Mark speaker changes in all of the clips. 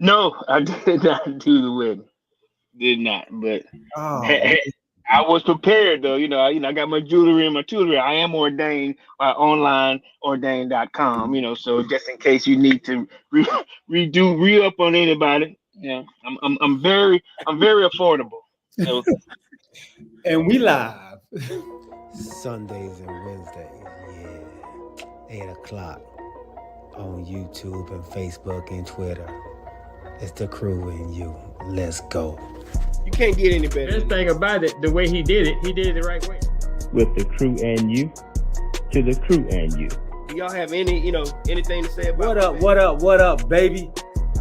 Speaker 1: No, I did not do the wedding. Did not, but
Speaker 2: Oh,
Speaker 1: I was prepared though. I got my jewelry and my tutory. I am ordained by onlineordained.com. So just in case you need to re up on anybody, I'm very affordable. So
Speaker 2: and we live.
Speaker 3: Sundays and Wednesdays, yeah. 8 o'clock on YouTube and Facebook and Twitter. It's the crew and you. Let's go.
Speaker 2: You can't get any better.
Speaker 4: Best thing about it, the way he did it the right way.
Speaker 5: With the crew and you, to the crew and you.
Speaker 2: Do y'all have anything to say about
Speaker 3: What up, baby?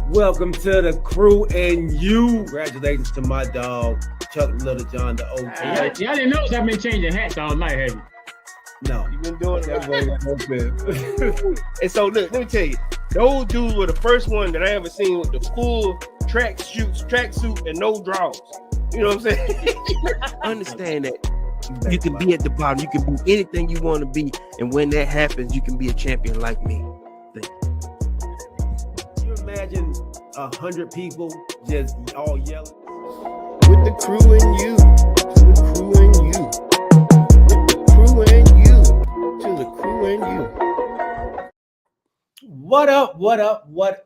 Speaker 3: Welcome to the crew and you. Congratulations to my dog, Chuck Little John, the OG.
Speaker 4: Y'all didn't know I've been changing hats all night, have you?
Speaker 3: No.
Speaker 2: You've been doing that. And so look, let me tell you, those dudes were the first one that I ever seen with the full tracksuit and no drawers. You know what I'm saying?
Speaker 6: Understand that you can be at the bottom, you can be anything you want to be, and when that happens, you can be a champion like me.
Speaker 3: Can you imagine 100 people just all yelling?
Speaker 2: With the crew and you, to the crew and you. With the crew and you, to the crew and you.
Speaker 3: What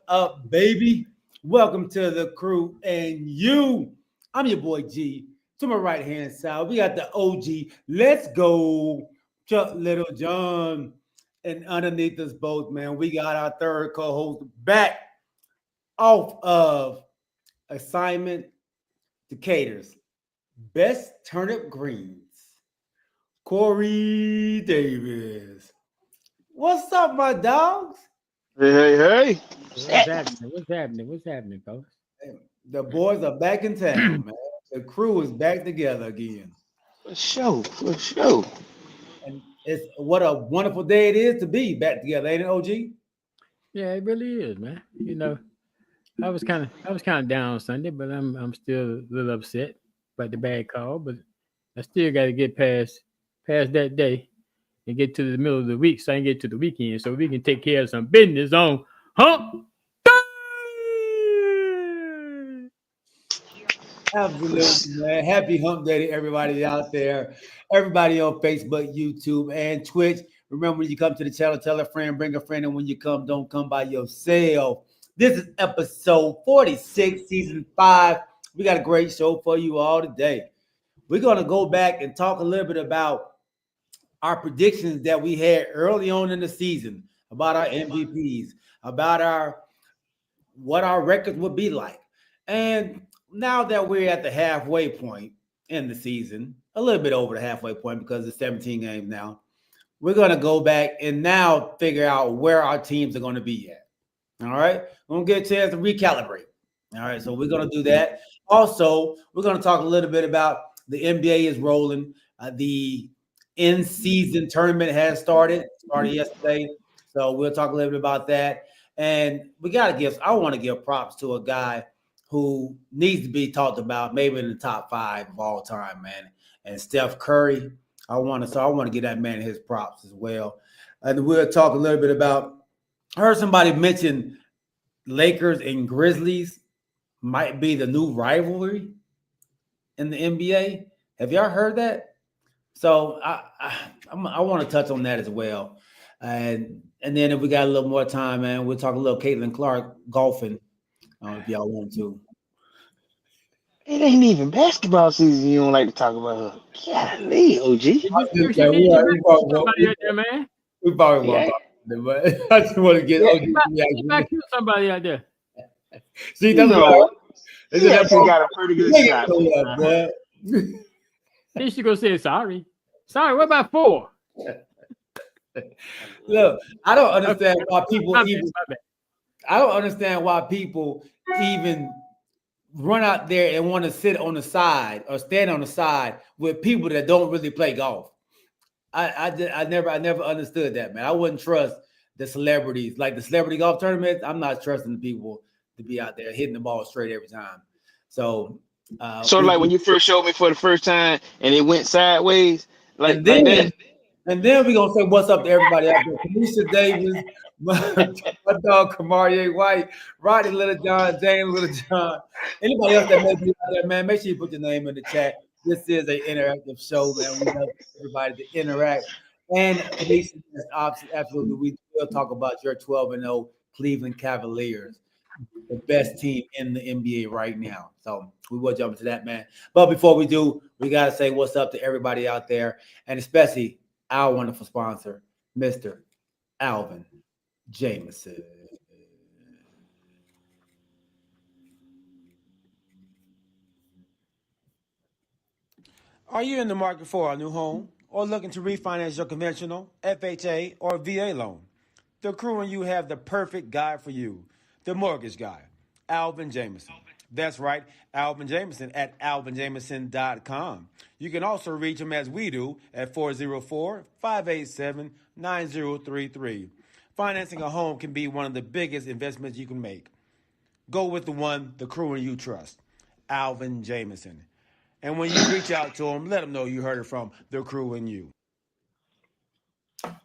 Speaker 3: up, baby? Welcome to the crew and you. I'm your boy G. To my right hand side, we got the OG. Let's go, Chuck Little John. And underneath us both, man, we got our third co-host back off of assignment, Decatur's best turnip greens, Corey Davis. What's up, my dogs?
Speaker 1: Hey.
Speaker 4: What's happening, folks?
Speaker 3: The boys are back in town, man. The crew is back together again.
Speaker 1: For sure.
Speaker 3: And it's what a wonderful day it is to be back together, ain't it, OG?
Speaker 4: Yeah, it really is, man. I was kind of down Sunday, but I'm still a little upset about the bad call. But I still got to get past that day and get to the middle of the week, so I can get to the weekend, so we can take care of some business on Hump Day.
Speaker 3: Absolutely, man. Happy Hump Day to everybody out there, everybody on Facebook, YouTube, and Twitch. Remember, when you come to the channel, tell a friend, bring a friend, and when you come, don't come by yourself. This is episode 46, season 5. We got a great show for you all today. We're going to go back and talk a little bit about our predictions that we had early on in the season, about our MVPs, about what our records would be like. And now that we're at the halfway point in the season, a little bit over the halfway point because it's 17 games now, we're going to go back and now figure out where our teams are going to be at. All right? We're going to get a chance to recalibrate. All right, so we're going to do that. Also, we're going to talk a little bit about the NBA is rolling. The in-season tournament has started yesterday. So we'll talk a little bit about that. And I want to give props to a guy who needs to be talked about, maybe in the top 5 of all time, man. And Steph Curry, I want to give that man his props as well. And we'll talk a little bit about, I heard somebody mention Lakers and Grizzlies might be the new rivalry in the NBA. Have y'all heard that? So I want to touch on that as well. And then if we got a little more time, man, we'll talk a little Caitlin Clark golfing if y'all want to.
Speaker 1: It ain't even basketball season. You don't like to talk about her. Golly, OG.
Speaker 3: We probably won't talk about it, but I just want to get
Speaker 4: back to somebody out there.
Speaker 3: See, that's
Speaker 1: She actually got a pretty good shot.
Speaker 4: Then she gonna say sorry. Sorry, what about 4?
Speaker 3: Look, I don't understand why people even run out there and want to sit on the side or stand on the side with people that don't really play golf. I never understood that, man. I wouldn't trust the celebrities, like the celebrity golf tournaments. I'm not trusting the people to be out there hitting the ball straight every time. So
Speaker 1: like when you first showed me for the first time and it went sideways, like
Speaker 3: then,
Speaker 1: that.
Speaker 3: And then we're gonna say what's up to everybody out there. Kanisha Davis, my dog Kamarie White, Rodney Little John, James Little John. Anybody else that may be out there, man, make sure you put your name in the chat. This is an interactive show, man. We love everybody to interact. And Kanisha, absolutely, we will talk about your 12-0 Cleveland Cavaliers, the best team in the NBA right now. So we will jump into that, man. But before we do, we got to say what's up to everybody out there, and especially our wonderful sponsor, Mr. Alvin Jameson. Are you in the market for a new home or looking to refinance your conventional, FHA, or VA loan? The crew and you have the perfect guy for you, the mortgage guy, Alvin Jameson. That's right, Alvin Jameson at alvinjameson.com. You can also reach him as we do at 404-587-9033. Financing a home can be one of the biggest investments you can make. Go with the one the crew and you trust, Alvin Jameson. And when you reach out to him, let him know you heard it from the crew and you.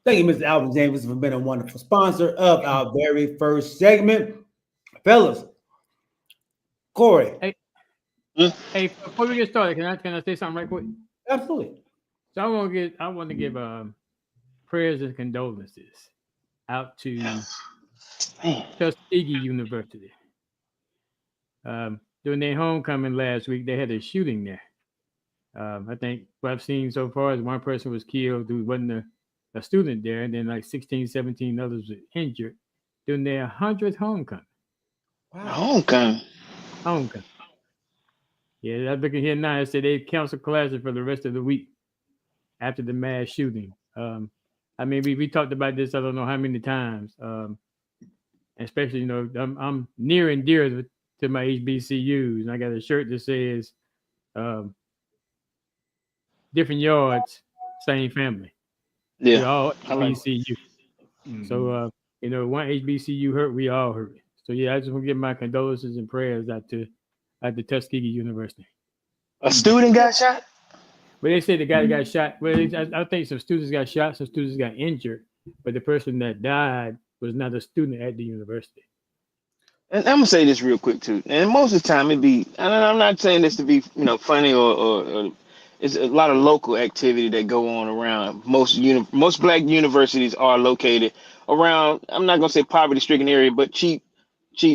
Speaker 3: Thank you, Mr. Alvin Jameson, for being a wonderful sponsor of our very first segment. Fellas, Corey.
Speaker 4: Hey, hey, before we get started, can I say something right quick?
Speaker 3: Absolutely.
Speaker 4: So I want to give prayers and condolences out to Tuskegee University. During their homecoming last week, they had a shooting there. I think what I've seen so far is one person was killed who wasn't a student there, and then like 16, 17 others were injured during their 100th homecoming.
Speaker 1: Wow. Homecoming.
Speaker 4: Yeah, I'm looking here now. It said they canceled classes for the rest of the week after the mass shooting. I mean, we talked about this I don't know how many times. Especially, I'm near and dear to my HBCUs, and I got a shirt that says different yards, same family.
Speaker 1: Yeah,
Speaker 4: we're all
Speaker 1: like
Speaker 4: HBCU. So one HBCU hurt, we all hurt. So yeah, I just want to give my condolences and prayers out to Tuskegee University.
Speaker 1: A student got shot?
Speaker 4: But they say the guy got shot. Well, I think some students got shot, some students got injured, but the person that died was not a student at the university.
Speaker 1: And I'm gonna say this real quick too. And most of the time it be, and I'm not saying this to be funny or it's a lot of local activity that go on around. Most black universities are located around. I'm not gonna say poverty-stricken area, but cheap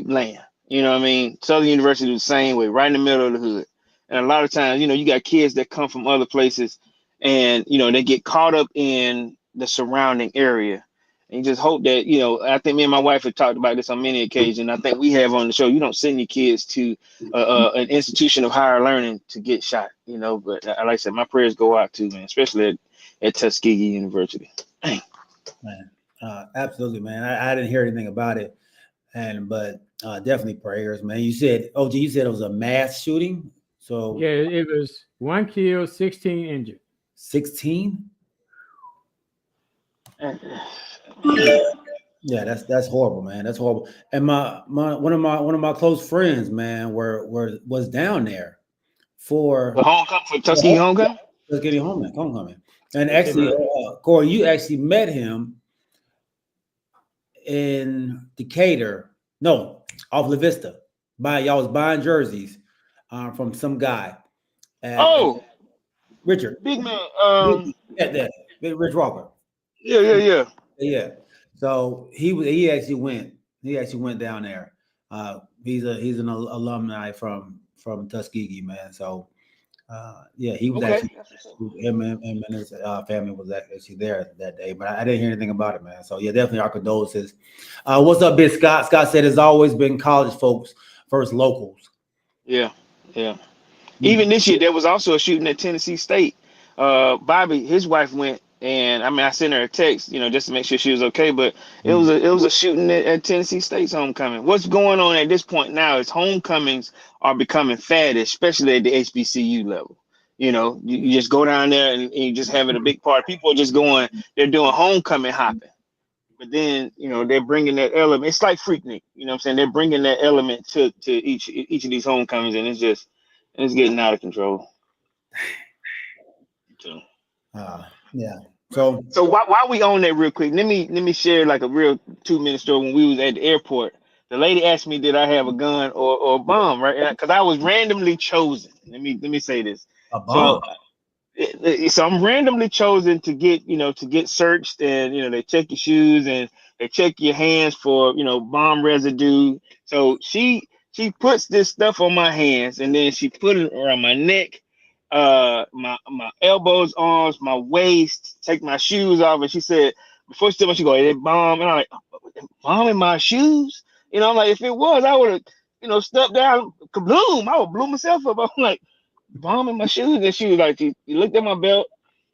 Speaker 1: land. You know what I mean? Southern University is the same way, right in the middle of the hood. And a lot of times, you got kids that come from other places, and they get caught up in the surrounding area. And you just hope that, I think me and my wife have talked about this on many occasions. I think we have on the show. You don't send your kids to an institution of higher learning to get shot, But like I said, my prayers go out to, man, especially at Tuskegee University. Dang.
Speaker 3: Man, absolutely, man. I didn't hear anything about it, but definitely prayers, man. You said it was a mass shooting. So
Speaker 4: yeah, it was 1 killed, 16 injured.
Speaker 3: 16? Yeah, that's horrible, man. That's horrible. And one of my close friends, man, was down there for
Speaker 1: Tuskegee homecoming.
Speaker 3: Tuskegee homecoming. And actually, Corey, you actually met him in Decatur. No, off La Vista. Y'all was buying jerseys from some guy. Richard.
Speaker 1: Big man.
Speaker 3: Rich Walker.
Speaker 1: Yeah.
Speaker 3: So he actually went down there. He's an alumni from Tuskegee, man. So he was actually him and his family was actually there that day. But I didn't hear anything about it, man. So yeah, definitely our condolences. What's up, Big Scott? Scott said it's always been college folks first locals.
Speaker 1: Yeah. Even this year, there was also a shooting at Tennessee State. Bobby, his wife went, and I sent her a text, just to make sure she was okay. But it was a shooting at Tennessee State's homecoming. What's going on at this point now is homecomings are becoming fad, especially at the HBCU level. You just go down there and you just having a big party. People are just they're doing homecoming hopping. But then, they're bringing that element. It's like Freaknik, what I'm saying? They're bringing that element to each of these homecomings, and it's getting out of control.
Speaker 3: Yeah.
Speaker 1: So while we on that real quick, let me share like a real 2-minute story. When we was at the airport, the lady asked me, did I have a gun or a bomb, right? Because I was randomly chosen. Let me say this.
Speaker 3: a
Speaker 1: So
Speaker 3: bomb.
Speaker 1: so I'm randomly chosen to get searched, and they check your shoes and they check your hands for bomb residue. So she puts this stuff on my hands, and then she put it around my neck, my elbows, arms, my waist, take my shoes off, and she said, before she told me, she go, "Is it bomb?" And I'm like, "Bomb in my shoes?" I'm like, if it was, I would have stepped down, kabloom, I would blew myself up. I'm like, bomb in my shoes. And she was like, she looked at my belt,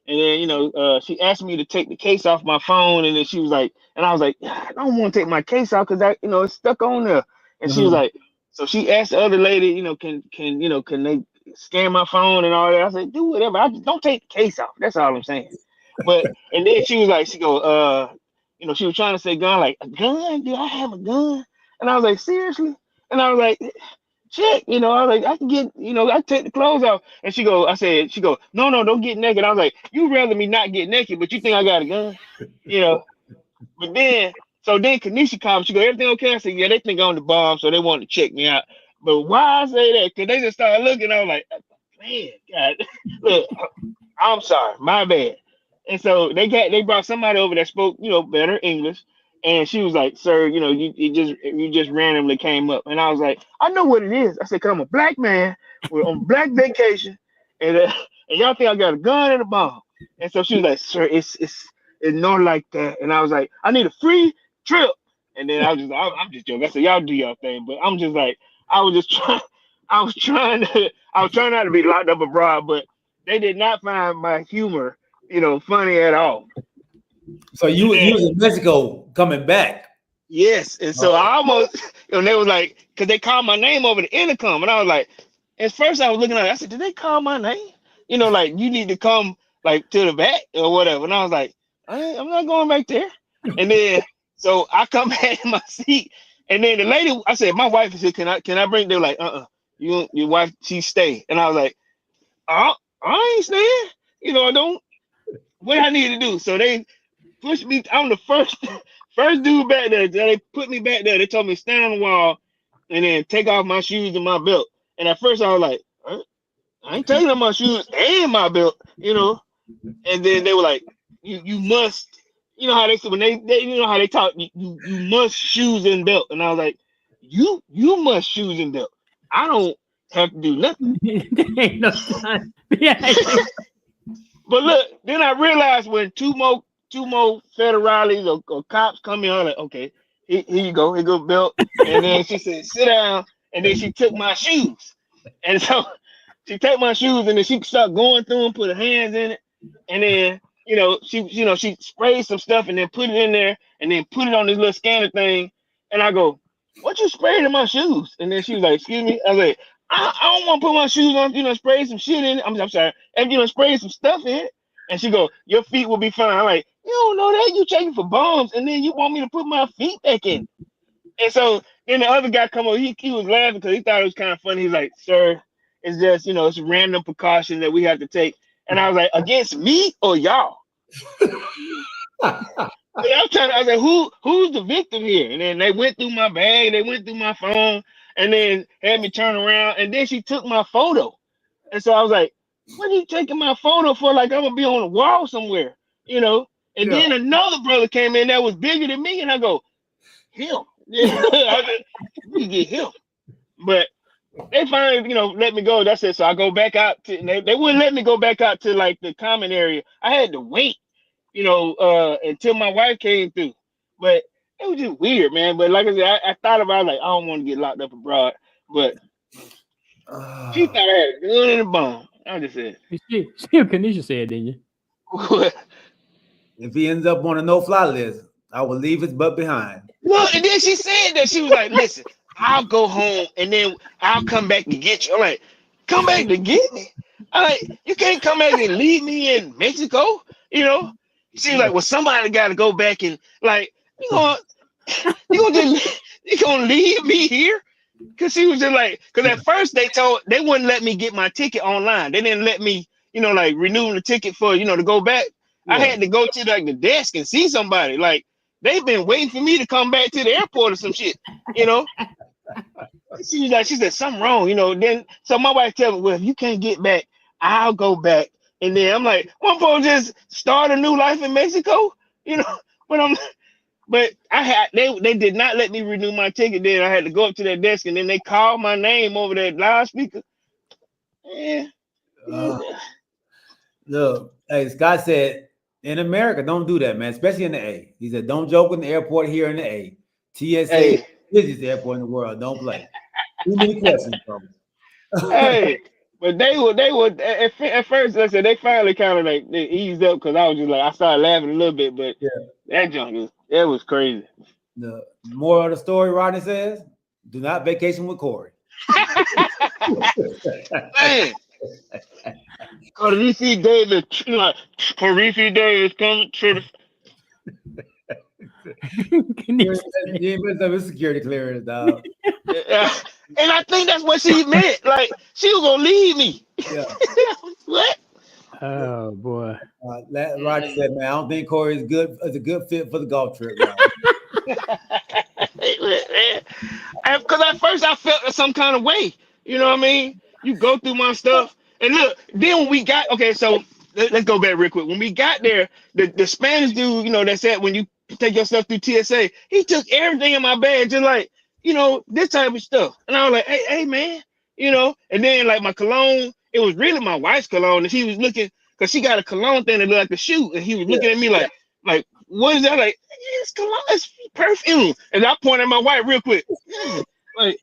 Speaker 1: and then she asked me to take the case off my phone, and then she was like, and I was like, I don't want to take my case off because it's stuck on there. And she was like, so she asked the other lady, can they scan my phone and all that? I said, do whatever. I just don't take the case off. That's all I'm saying. But and then she was like, she was trying to say gun, like, a gun? Do I have a gun? And I was like, seriously? And I was like, check, I was like, I can get, I take the clothes off. And she go, no, don't get naked. I was like, you rather me not get naked, but you think I got a gun, But then, Kanisha called. She go, everything okay? I said, yeah, they think I'm the bomb, so they want to check me out. But why I say that? Because they just started looking. I was like, man, God, look, I'm sorry, my bad. And so they brought somebody over that spoke, better English. And she was like, sir, you just randomly came up. And I was like, I know what it is. I said, 'cause I'm a black man. We're on black vacation, and y'all think I got a gun and a bomb. And so she was like, sir, it's not like that. And I was like, I need a free trip. And then I'm just joking. I said, y'all do y'all thing. But I'm just like, I was trying not to be locked up abroad, but they did not find my humor, funny at all.
Speaker 3: So you was in Mexico coming back.
Speaker 1: Yes, and so I almost, they was like, because they called my name over the intercom, and I was like, at first I was looking at it, I said, did they call my name? Like, you need to come like to the back or whatever. And I was like, I'm not going back there. And then so I come back in my seat, and then the lady, I said, my wife is here. Can I bring? They're like, your wife, she stay. And I was like, I ain't staying. I don't. What I need to do? So they pushed me. I'm the first dude back there. They put me back there. They told me stand on the wall and then take off my shoes and my belt. And at first I was like, I ain't taking off my shoes and my belt, And then they were like, you must, how they said when they how they talk, you must shoes and belt. And I was like, you must shoes and belt. I don't have to do nothing.
Speaker 4: Ain't no time. Yeah.
Speaker 1: But look, then I realized when two more federales or cops come in, I'm like, okay, here you go, here go belt. And then she said, sit down. And then she took my shoes. And so she took my shoes, and then she started going through them, put her hands in it. And then, she sprayed some stuff and then put it in there and then put it on this little scanner thing. And I go, what you spraying in my shoes? And then she was like, excuse me. I was like, I don't want to put my shoes on, spray some shit in it. I'm sorry. And, spray some stuff in it. And she go, your feet will be fine. I'm like, you don't know that. You checking for bombs. And then you want me to put my feet back in. And so then the other guy come over. He was laughing because he thought it was kind of funny. He's like, sir, it's just, it's a random precaution that we have to take. And I was like, against me or y'all? I was like, who's the victim here? And then they went through my bag. They went through my phone. And then had me turn around, and then she took my photo. And so I was like, what are you taking my photo for? Like I'm gonna be on a wall somewhere, And then another brother came in that was bigger than me, and I go, him. I said, we get him. But they finally, let me go. That's it. So I go back out to, they wouldn't let me go back out to like the common area. I had to wait, until my wife came through. But it was just weird, man. But like I said, I thought about it, like, I don't want to get locked up abroad. But she thought I had a gun and a bomb. I just said.
Speaker 4: See what Kanisha said, didn't you?
Speaker 1: What?
Speaker 3: If he ends up on a no-fly list, I will leave his butt behind.
Speaker 1: Well, and then she said that. She was like, listen, I'll go home and then I'll come back to get you. I'm like, come back to get me? I'm like, you can't come back and leave me in Mexico, She was like, well, somebody got to go back and like, you gonna leave me here? Cause she was just like, cause at first they wouldn't let me get my ticket online. They didn't let me, like renew the ticket for, to go back. I had to go to like the desk and see somebody. Like they've been waiting for me to come back to the airport or some shit, you know. She said something wrong, you know. Then so my wife tell me, well, if you can't get back, I'll go back. And then I'm like, one supposed just start a new life in Mexico, you know. But I had they did not let me renew my ticket. Then I had to go up to that desk, and then they called my name over that loudspeaker. Yeah.
Speaker 3: Look, hey, Scott said in America, don't do that, man, especially in the A. He said, don't joke in the airport here in the A. TSA
Speaker 1: Hey,
Speaker 3: busiest airport in the world. Don't play. Too many questions, bro.
Speaker 1: hey. But they were at first. Like I said, they finally kind of like they eased up because I was just like I started laughing a little bit, but that junk it was crazy.
Speaker 3: The moral of the story, Rodney says, do not vacation with Corey.
Speaker 1: Man, Carifi Davis, like Carifi Davis coming to the.
Speaker 3: You ain't messed up his security clearance, dog.
Speaker 1: And I think that's what she meant. Like she was gonna leave me.
Speaker 3: Yeah.
Speaker 1: What?
Speaker 4: Oh boy.
Speaker 3: Rodney said, man, I don't think Corey is a good fit for the golf trip.
Speaker 1: Because at first I felt some kind of way. You know what I mean? You go through my stuff. And look, then when we got, okay, so let's go back real quick. When we got there, the Spanish dude, you know, that said when you take your stuff through TSA, he took everything in my bag, just like, you know, this type of stuff. And I was like, hey, man, you know, and then like my cologne, it was really my wife's cologne. And he was looking, because she got a cologne thing that looked like a shoe. And he was looking at me like, what is that? Like, it's cologne, it's perfume. And I pointed at my wife real quick. Like,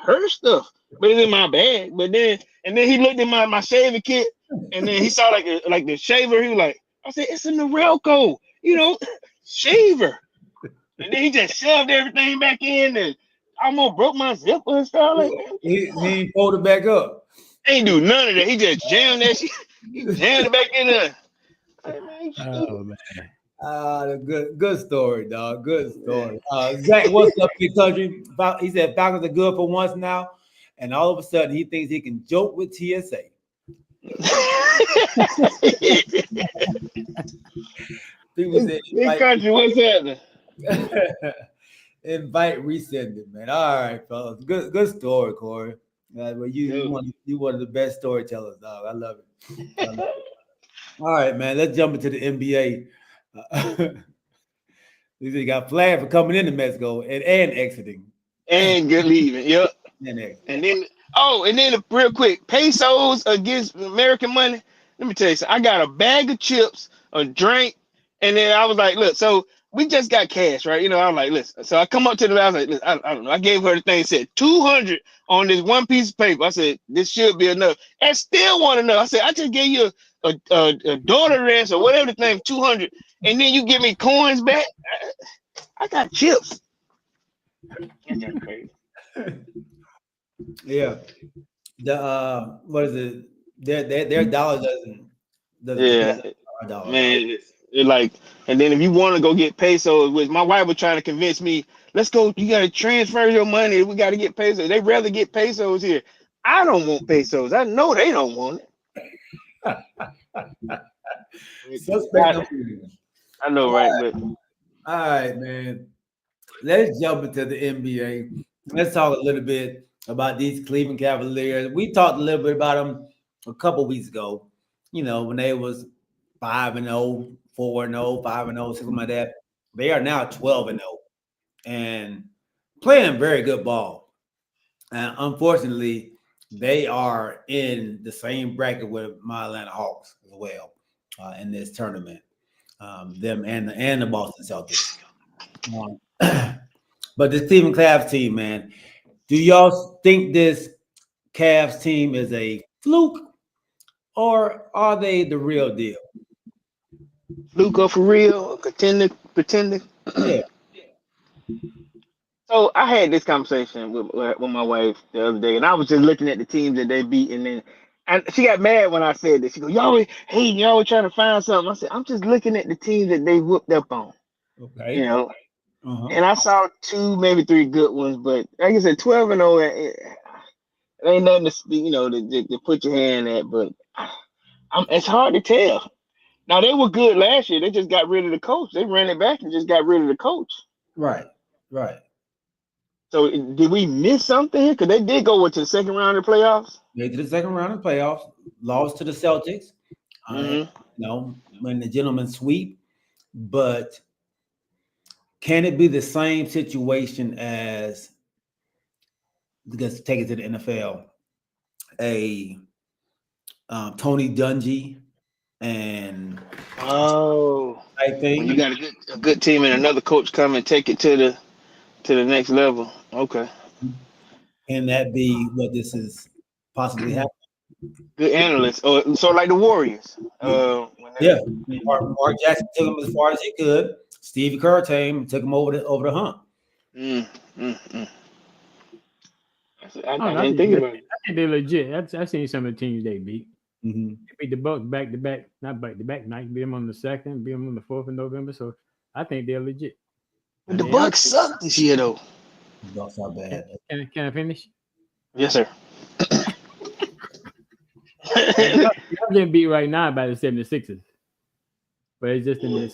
Speaker 1: her stuff. But it's in my bag. But then, and then he looked at my shaving kit, and then he saw like the shaver. He was like, I said, it's a Norelco, you know, shaver. And then he just shoved everything back in and almost broke my zipper and stuff. Like,
Speaker 3: he folded back up.
Speaker 1: Ain't do none of that. He just jammed that shit. He jammed it back in there. Like, man,
Speaker 4: Oh man.
Speaker 3: The good story, dog. Good story. Zach, what's up, big country? He said Falcons are good for once now, and all of a sudden he thinks he can joke with TSA.
Speaker 1: Big country, what's happening?
Speaker 3: Invite resending, man. All right, fellas. Good story, Corey. Well, you one of the best storytellers, dog. I love it. All right, man. Let's jump into the NBA. He got flagged for coming into Mexico and exiting.
Speaker 1: And good leaving. Yep. And then real quick, pesos against American money. Let me tell you something. I got a bag of chips, a drink, and then I was like, look, so we just got cash, right? You know, I was like, listen. So I come up to the I was like, listen, I don't know. I gave her the thing, said 200 on this one piece of paper. I said, this should be enough. And still want enough. I said, I just gave you a daughter rest or whatever the thing, 200, and then you give me coins back. I got chips. That's crazy.
Speaker 3: Yeah. The what is it? Their dollar doesn't
Speaker 1: yeah, man. It's like, and then if you want to go get pesos, which my wife was trying to convince me, let's go. You got to transfer your money. We got to get pesos. They rather get pesos here. I don't want pesos. I know they don't want it. I know, right? But
Speaker 3: all right, man. Let's jump into the NBA. Let's talk a little bit about these Cleveland Cavaliers. We talked a little bit about them a couple weeks ago. You know, when they was 5-0, 4-0, 5-0, something like that. They are now 12-0 and playing very good ball. And unfortunately, they are in the same bracket with my Atlanta Hawks as well in this tournament. Them and the Boston Celtics. But this Cleveland Cavs team, man, do y'all think this Cavs team is a fluke or are they the real deal?
Speaker 1: Fluke or for real? Pretending?
Speaker 3: Yeah.
Speaker 1: So I had this conversation with my wife the other day, and I was just looking at the teams that they beat, and she got mad when I said this. She goes, y'all always trying to find something. I said, I'm just looking at the teams that they whooped up on.
Speaker 3: Okay.
Speaker 1: You know, and I saw 2, maybe 3 good ones, but like I said, 12-0, it ain't nothing to put your hand at. But it's hard to tell. Now they were good last year. They just got rid of the coach. They ran it back and just got rid of the coach.
Speaker 3: Right. Right.
Speaker 1: So did we miss something here? Because they did go to the second round of the playoffs.
Speaker 3: Made to the second round of playoffs, lost to the Celtics.
Speaker 1: Mm-hmm.
Speaker 3: In the gentleman's sweep. But can it be the same situation as, because take it to the NFL, a Tony Dungy and I
Speaker 1: When
Speaker 3: think
Speaker 1: you got a good team and another coach come and take it to the next level. Okay.
Speaker 3: can that be what this is possibly happening?
Speaker 1: Good analyst. Oh, so like the Warriors.
Speaker 3: Yeah, Mark Jackson took him as far as he could. Steve Kerr took him over the hump.
Speaker 1: Mm, mm, mm.
Speaker 4: I
Speaker 1: I didn't think about it.
Speaker 4: I think they're legit. I've seen some of the teams they beat.
Speaker 3: Mm-hmm.
Speaker 4: They beat the Bucks back to back, not back to back night. Beat them on the 2nd, beat them on the 4th of November. So I think they're legit.
Speaker 1: But the Bucks suck this year though.
Speaker 3: Bucks are bad.
Speaker 4: Can I finish?
Speaker 1: Yes, sir.
Speaker 4: Y'all getting beat right now by the 76ers. But it's just in the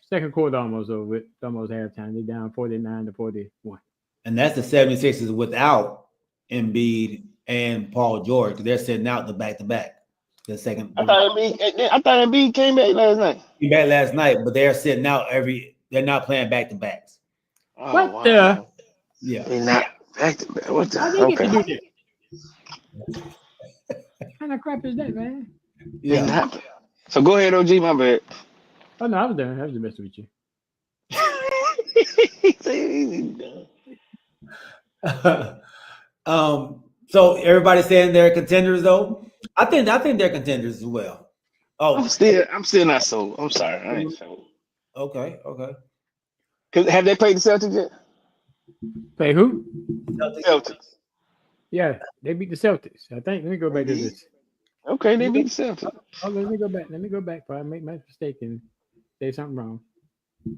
Speaker 4: second quarter almost over. It's almost halftime. They're down 49-41.
Speaker 3: And that's the 76ers without Embiid and Paul George. They're sitting out the back-to-back. The second.
Speaker 1: I thought Embiid came back last night.
Speaker 3: Came back last night, but they're sitting out they're not playing back-to-backs.
Speaker 1: Oh,
Speaker 4: What
Speaker 1: wow.
Speaker 4: the?
Speaker 3: Yeah.
Speaker 1: They're not back to back. What the?
Speaker 4: How they get to
Speaker 1: Okay.
Speaker 4: do that? What kind of crap is that, man?
Speaker 1: They're not. So go ahead, OG. My bad.
Speaker 4: Oh no, I was done. I was just messing with you.
Speaker 3: So everybody's saying they're contenders, though. I think they're contenders as well. Oh,
Speaker 1: I'm still not sold. I'm sorry, I ain't sold.
Speaker 3: okay.
Speaker 1: Cause have they played the Celtics yet?
Speaker 4: Play who?
Speaker 1: Celtics.
Speaker 4: Yeah, they beat the Celtics. I think. Let me go back to this.
Speaker 1: Okay, they beat the Celtics.
Speaker 4: Oh, let me go back. Let me go back before I make my mistake and say something wrong.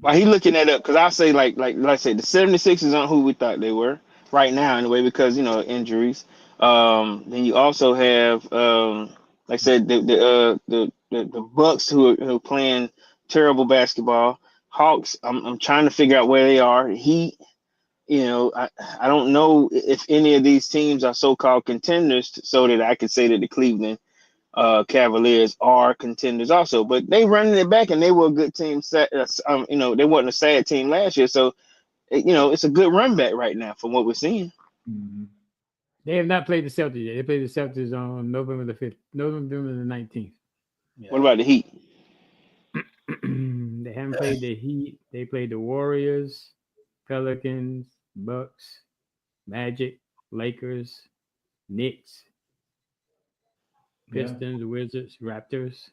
Speaker 1: While he looking that up, because I'll say like I said, the 76ers aren't who we thought they were right now anyway, because injuries. Then you also have like I said, the Bucks who are playing terrible basketball. Hawks, I'm trying to figure out where they are. I don't know if any of these teams are so-called contenders, so that I could say that the Cleveland Cavaliers are contenders also, but they running it back and they were a good team. They wasn't a sad team last year, so it's a good run back right now from what we're seeing.
Speaker 3: Mm-hmm.
Speaker 4: They have not played the Celtics yet. They played the Celtics on November the 5th, November the 19th.
Speaker 3: Yeah.
Speaker 1: What about the Heat?
Speaker 4: They haven't played the Heat. They played the Warriors, Pelicans, Bucks, Magic, Lakers, Knicks, Pistons, Wizards, Raptors.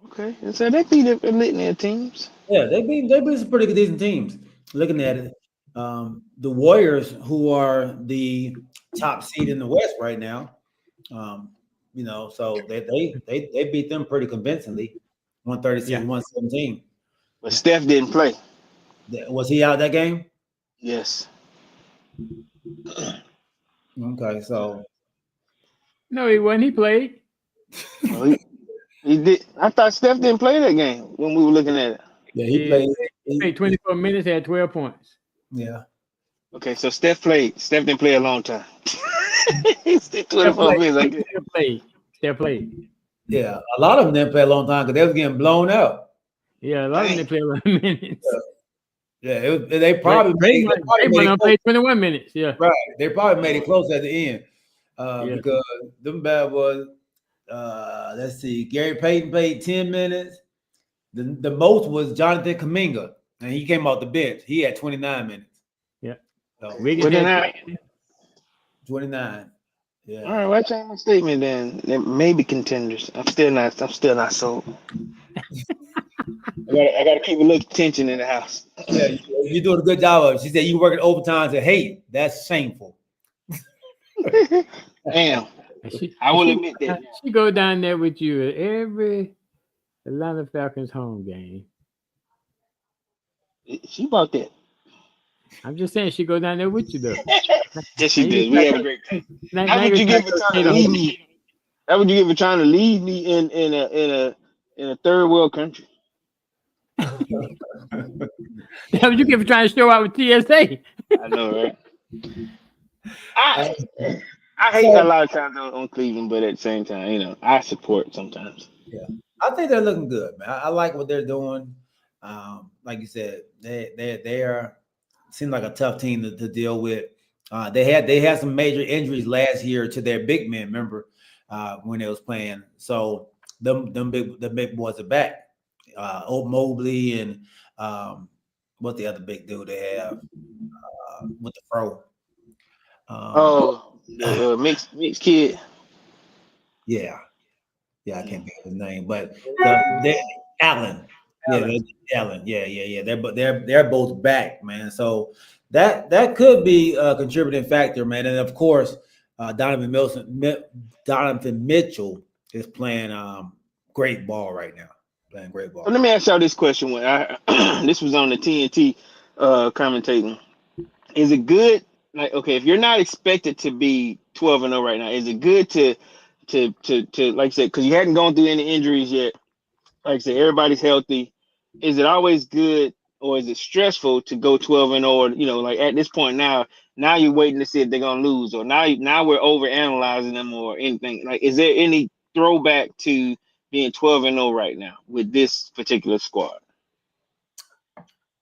Speaker 1: Okay, and so they beat a litany of teams.
Speaker 3: Yeah, they beat some pretty good decent teams. Looking at it, the Warriors, who are the top seed in the West right now, so they beat them pretty convincingly, 136-117.
Speaker 1: But Steph didn't play.
Speaker 3: Was he out that game?
Speaker 1: Yes.
Speaker 3: Okay, so
Speaker 4: No, he wasn't. He played.
Speaker 1: Well, he did. I thought Steph didn't play that game when we were looking at it.
Speaker 3: yeah, he played.
Speaker 4: He played 24 minutes, had 12 points.
Speaker 3: Yeah.
Speaker 1: Okay, so Steph played. Steph didn't play a long time. He stayed 24 minutes. I guess.
Speaker 4: Steph played.
Speaker 3: Yeah, a lot of them didn't play a long time because they was getting blown up.
Speaker 4: Yeah, a lot of them didn't play a lot of minutes.
Speaker 3: Yeah, they probably made
Speaker 4: Draymond played 21 minutes. Yeah,
Speaker 3: right. They probably made it close at the end because them bad was. Let's see. Gary Payton played 10 minutes. The most was Jonathan Kuminga, and he came off the bench. He had 29 minutes.
Speaker 4: Yeah.
Speaker 3: So, 29. Yeah.
Speaker 1: All right, well, I change my statement then. They may be contenders. I'm still not sold. I gotta keep a little tension in the house.
Speaker 3: Yeah, you're doing a good job of it. She said you working overtime to hate. That's shameful.
Speaker 1: Damn. I will admit that.
Speaker 4: She go down there with you at every Atlanta Falcons home game.
Speaker 1: She bought that.
Speaker 4: I'm just saying she go down there with you though.
Speaker 1: Yes, she did. We had a great time.
Speaker 4: Now
Speaker 1: How would you give her trying to leave me? How would you give her trying to leave me in a in a third world country.
Speaker 4: That's what you get for trying to show out with TSA.
Speaker 1: I know, right? I I hate a
Speaker 3: So
Speaker 1: lot of times on Cleveland, but at the same time, I support sometimes.
Speaker 3: yeah, I think they're looking good, man. I like what they're doing. Like you said, they are seem like a tough team to deal with. They had some major injuries last year to their big men. Remember when they was playing? So the big boys are back. Old Mobley and what the other big dude they have with the fro. Um,
Speaker 1: Oh, the mixed kid.
Speaker 3: yeah, yeah, I can't think of his name, but they Allen. Yeah,
Speaker 2: Allen.
Speaker 3: Allen. Yeah. They're both back, man. So that could be a contributing factor, man. And of course, Donovan Mitchell is playing great ball right now. Playing great
Speaker 1: So
Speaker 3: ball.
Speaker 1: let me ask y'all this question. When this was on the TNT commentating, is it good? Like, okay, if you're not expected to be 12-0 right now, is it good to like I said, because you hadn't gone through any injuries yet? Like I said, everybody's healthy. Is it always good, or is it stressful to go 12-0? Or like at this point now you're waiting to see if they're gonna lose, or now we're over analyzing them or anything. Like, is there any throwback to being 12-0 right now with this particular squad?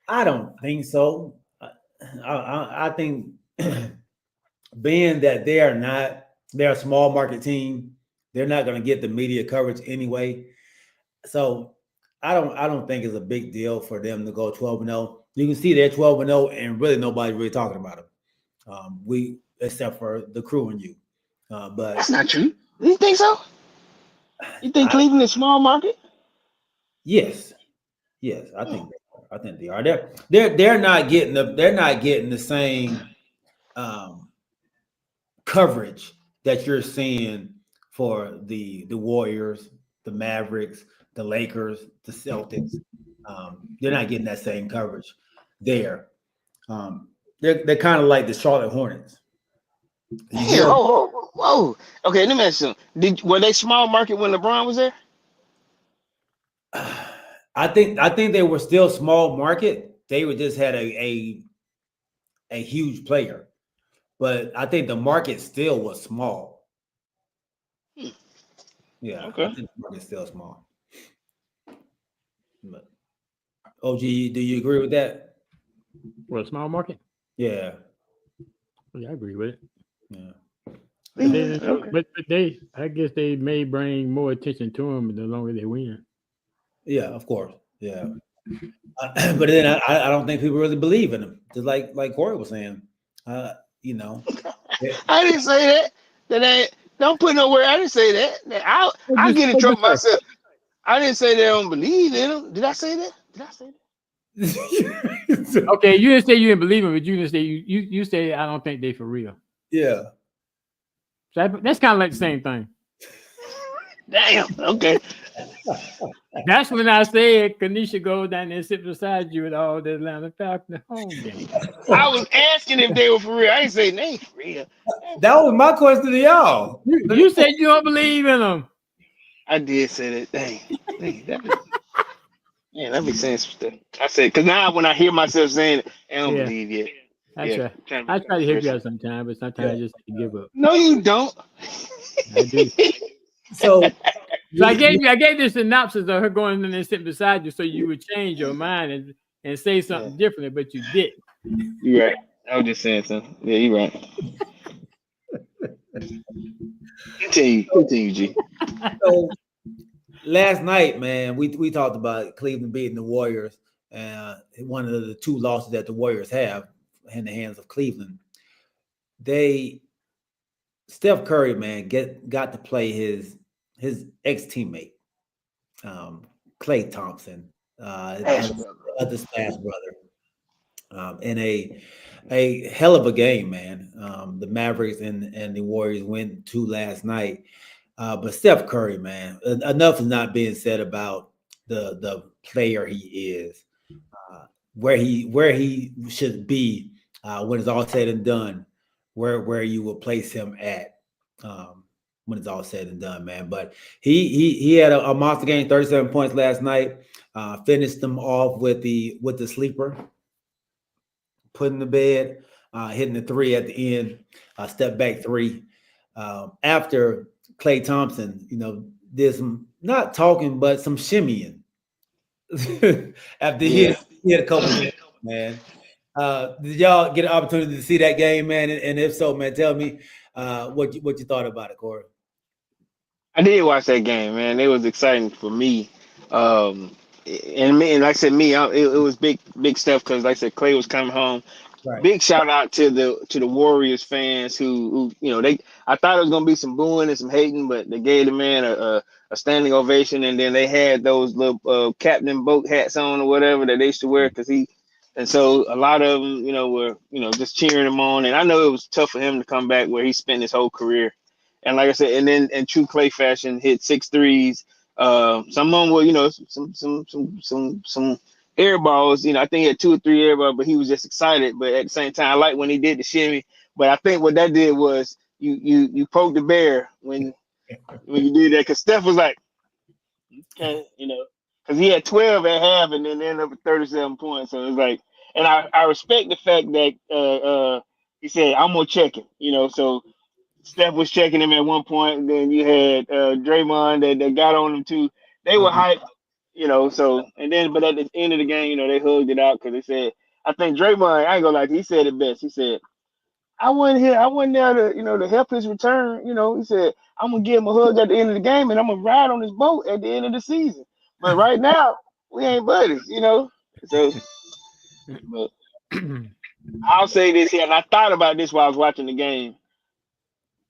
Speaker 3: I don't think so. I think being that they're a small market team, they're not going to get the media coverage anyway. So I don't think it's a big deal for them to go 12-0. You can see they're 12-0, and really nobody's really talking about them. We except for the crew and you. But
Speaker 1: That's not true. You think so? You think
Speaker 3: I,
Speaker 1: Cleveland is small market?
Speaker 3: yes, yes, I think they are. They're not getting the same coverage that you're seeing for the Warriors, the Mavericks, the Lakers, the Celtics. They're not getting that same coverage there. They're kind of like the Charlotte Hornets. You
Speaker 1: Damn!
Speaker 3: hear?
Speaker 1: Whoa! Okay, let me ask you something. Were they small market when LeBron was there?
Speaker 3: I think they were still small market. They were just had a huge player, but I think the market still was small. Yeah, I
Speaker 1: Okay.
Speaker 3: think the market's still small. But OG, do you agree with that?
Speaker 4: Well, small market.
Speaker 3: Yeah,
Speaker 4: Yeah, I agree with it.
Speaker 3: yeah.
Speaker 4: But they,
Speaker 1: Okay.
Speaker 4: I guess they may bring more attention to them the longer they win.
Speaker 3: Yeah, of course. Yeah. But then I don't think people really believe in him. Just like Corey was saying. You know. Yeah.
Speaker 1: I didn't say that. That ain't. Don't put nowhere. I didn't say that. I get in
Speaker 4: What you
Speaker 1: trouble
Speaker 4: say?
Speaker 1: myself. I didn't say they don't believe in them. Did I say that? Did I say that?
Speaker 4: Okay, you didn't say you didn't believe him, but you didn't say you say I don't think they for real.
Speaker 3: Yeah.
Speaker 4: So that's kind of like the same thing.
Speaker 1: Damn. Okay.
Speaker 4: That's when I said Kanisha go down there and sit beside you at all the Atlanta Falcons home game.
Speaker 1: I was asking if they were for real. I didn't say they ain't for real.
Speaker 3: That was my question to y'all.
Speaker 4: You said you don't believe in them.
Speaker 1: I did say that. Dang. That be saying some stuff. I said, because now when I hear myself saying it, I don't
Speaker 4: Yeah,
Speaker 1: believe yet.
Speaker 4: I
Speaker 1: Yeah.
Speaker 4: try. I try to help you out sometimes, but sometimes I just have to give up.
Speaker 1: No, you don't.
Speaker 4: I do.
Speaker 3: So
Speaker 4: So I gave the synopsis of her going in there and sitting beside you, so you would change your mind and say something differently, but you didn't.
Speaker 1: You're right. I was just saying something. Yeah, you're right. Continue, G.
Speaker 3: so last night, man, we talked about Cleveland beating the Warriors, and one of the two losses that the Warriors have in the hands of Cleveland. Steph Curry, man, got to play his ex teammate, Klay Thompson, other Splash brother, in a hell of a game, man. The Mavericks and the Warriors went to last night. But Steph Curry, man, enough is not being said about the player he is, where he should be when it's all said and done, where you will place him at. when it's all said and done, man. But he had a monster game, 37 points last night. Finished them off with the sleeper, putting the bed, hitting the three at the end, step back three. After Klay Thompson, did some not talking but some shimmying. After he had a couple of man. Did y'all get an opportunity to see that game, man? And if so, man, tell me what you thought about it, Corey.
Speaker 1: I did watch that game, man. It was exciting for me. And like I said, it was big stuff because, like I said, Clay was coming home.
Speaker 3: Right.
Speaker 1: Big shout out to the Warriors fans who I thought it was gonna be some booing and some hating, but they gave the man a standing ovation, and then they had those little captain boat hats on or whatever that they used to wear and so a lot of them were just cheering him on, and I know it was tough for him to come back where he spent his whole career, and like I said, and then in true Clay fashion, hit 6 threes. Some of them were some air balls. I think he had 2 or 3 air balls, but he was just excited. But at the same time, I like when he did the shimmy. But I think what that did was you poked the bear when you did that, because Steph was like, okay, because he had 12 at half and then ended up with 37 points. So it was like, and I respect the fact that he said, I'm gonna check him. So Steph was checking him at one point, and then you had Draymond that got on him too. They were hyped. So but at the end of the game, they hugged it out because they said, I think Draymond, I ain't gonna lie, he said it best. He said, I wasn't here, I wasn't there to help his return. He said, I'm gonna give him a hug at the end of the game and I'm gonna ride on his boat at the end of the season. But right now, we ain't buddies, So but I'll say this here, and I thought about this while I was watching the game.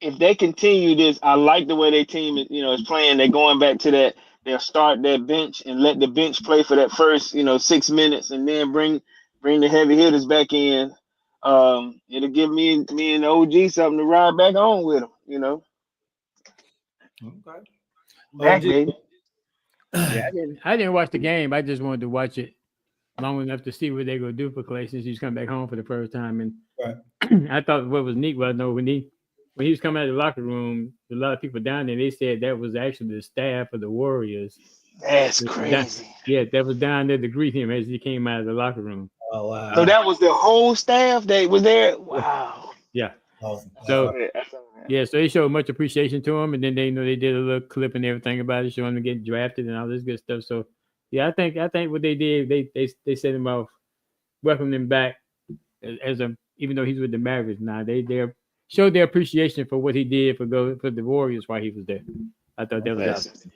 Speaker 1: If they continue this, I like the way their team is playing. They're going back to that. They'll start that bench and let the bench play for that first 6 minutes, and then bring the heavy hitters back in. It'll give me and the OG something to ride back on with them.
Speaker 3: Okay.
Speaker 1: Back, baby.
Speaker 4: Yeah, I didn't watch the game. I just wanted to watch it long enough to see what they're gonna do for Clay since he's come back home for the first time. And
Speaker 3: right.
Speaker 4: I thought what was neat was when he was coming out of the locker room, a lot of people down there, they said that was actually the staff of the Warriors.
Speaker 1: That's crazy.
Speaker 4: That was down there to greet him as he came out of the locker room.
Speaker 3: Oh wow!
Speaker 1: So that was the whole staff that was there. Wow.
Speaker 4: Yeah.
Speaker 3: Awesome.
Speaker 4: So so they showed much appreciation to him, and then they did a little clip and everything about it, showing him getting drafted and all this good stuff. So yeah, I think what they did, they set him off, welcomed him back as even though he's with the Mavericks now, they showed their appreciation for what he did for the Warriors while he was there. I thought that was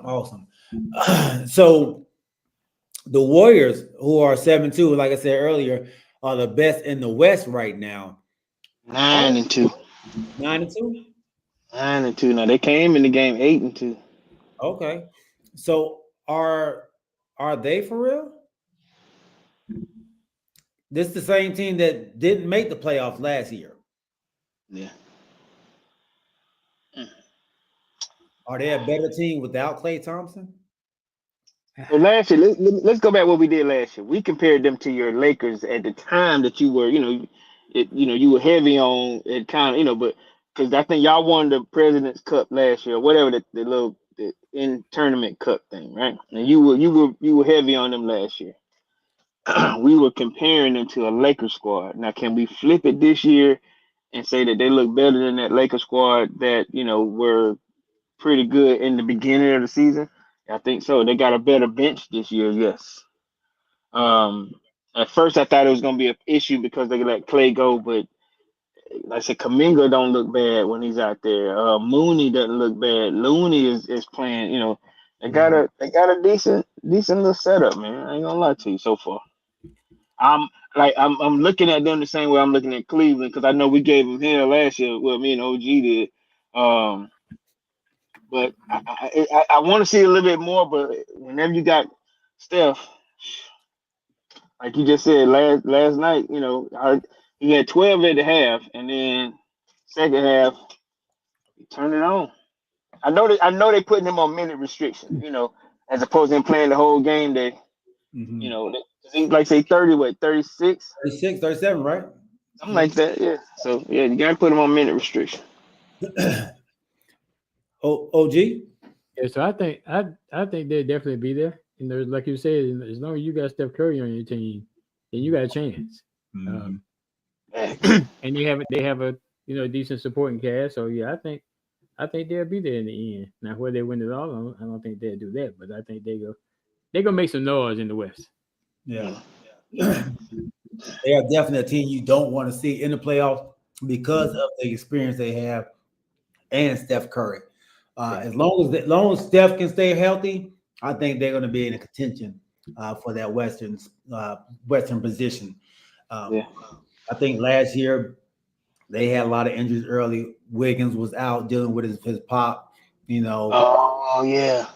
Speaker 3: awesome. So the Warriors, who are 7-2, like I said earlier, are the best in the West right now.
Speaker 1: 9-2.
Speaker 3: 9-2?
Speaker 1: 9-2. Now they came in the game 8-2.
Speaker 3: Okay. So are they for real? This is the same team that didn't make the playoffs last year.
Speaker 1: Yeah.
Speaker 3: Are they a better team without Klay Thompson?
Speaker 1: Well, last year, let's go back what we did last year. We compared them to your Lakers at the time that you were, you were heavy on it, kind of, but because I think y'all won the President's Cup last year, whatever the little in tournament cup thing, right? And you were heavy on them last year. We were comparing them to a Lakers squad. Now, can we flip it this year and say that they look better than that Lakers squad that were pretty good in the beginning of the season? I think so. They got a better bench this year, yes. At first I thought it was gonna be an issue because they let Clay go, but like I said, Kaminga don't look bad when he's out there. Mooney doesn't look bad. Looney is playing. They got a decent little setup, man. I ain't gonna lie to you so far. I'm looking at them the same way I'm looking at Cleveland because I know we gave them hell last year. Well, me and OG did. But I want to see a little bit more. But whenever you got Steph, like you just said last night, he had 12 at the half, and then second half he turned it on. I know they putting him on minute restriction, as opposed to him playing the whole game. He like say 30, 36?
Speaker 3: 36, 37, right?
Speaker 1: Something like that, yeah. So yeah, you gotta put him on minute restriction.
Speaker 3: OG?
Speaker 4: Yeah, so I think they'll definitely be there. You know, like you said, as long as you got Steph Curry on your team, then you got a chance. Um, and they have a decent supporting cast. So yeah, I think they'll be there in the end. Now where they win it all, I don't think they'll do that, but I think they gonna make some noise in the West.
Speaker 3: Yeah. They are definitely a team you don't want to see in the playoffs because of the experience they have and Steph Curry. As long as Steph can stay healthy, I think they're going to be in a contention for that Western position. Um,
Speaker 1: Yeah.
Speaker 3: I think last year they had a lot of injuries early. Wiggins was out dealing with his pop. You know,
Speaker 1: Oh yeah.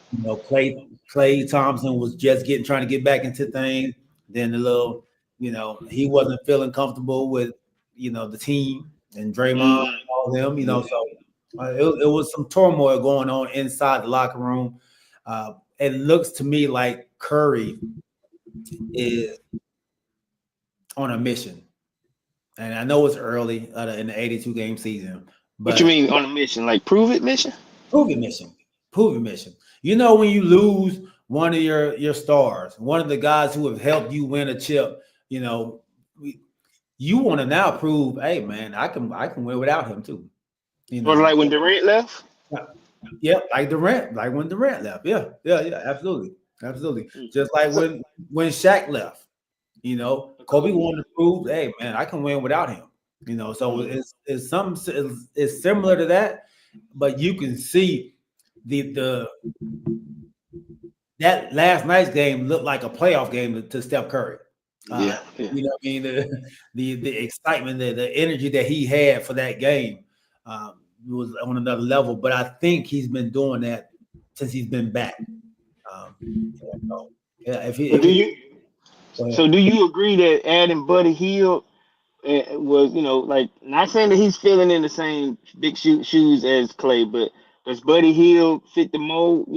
Speaker 3: Clay Thompson was just trying to get back into things. Then he wasn't feeling comfortable with the team and Draymond
Speaker 1: Mm,
Speaker 3: and all them. So it was some turmoil going on inside the locker room. It looks to me like Curry is on a mission, and I know it's early in the 82 game season,
Speaker 1: what you
Speaker 3: but
Speaker 1: mean on a mission? Like prove it mission?
Speaker 3: proven mission, proven mission. When you lose one of your stars, one of the guys who have helped you win a chip, you want to now prove, hey man, I can win without him too.
Speaker 1: Or like when Durant left?
Speaker 3: Yeah, like when Durant left. Yeah, absolutely. Just like
Speaker 1: So,
Speaker 3: when Shaq left, Kobe wanted to prove, hey man, I can win without him. So it's similar to that, but you can see the that last night's game looked like a playoff game to Steph Curry.
Speaker 1: yeah, yeah.
Speaker 3: You know what I mean? The excitement, the energy that he had for that game was on another level. But I think he's been doing that since he's been back. So, yeah,
Speaker 1: So
Speaker 3: if
Speaker 1: do
Speaker 3: he
Speaker 1: you
Speaker 3: go ahead.
Speaker 1: so do you agree that adding Buddy Hield was, like not saying that he's filling in the same big shoes as Clay, but does Buddy Hield fit the mold?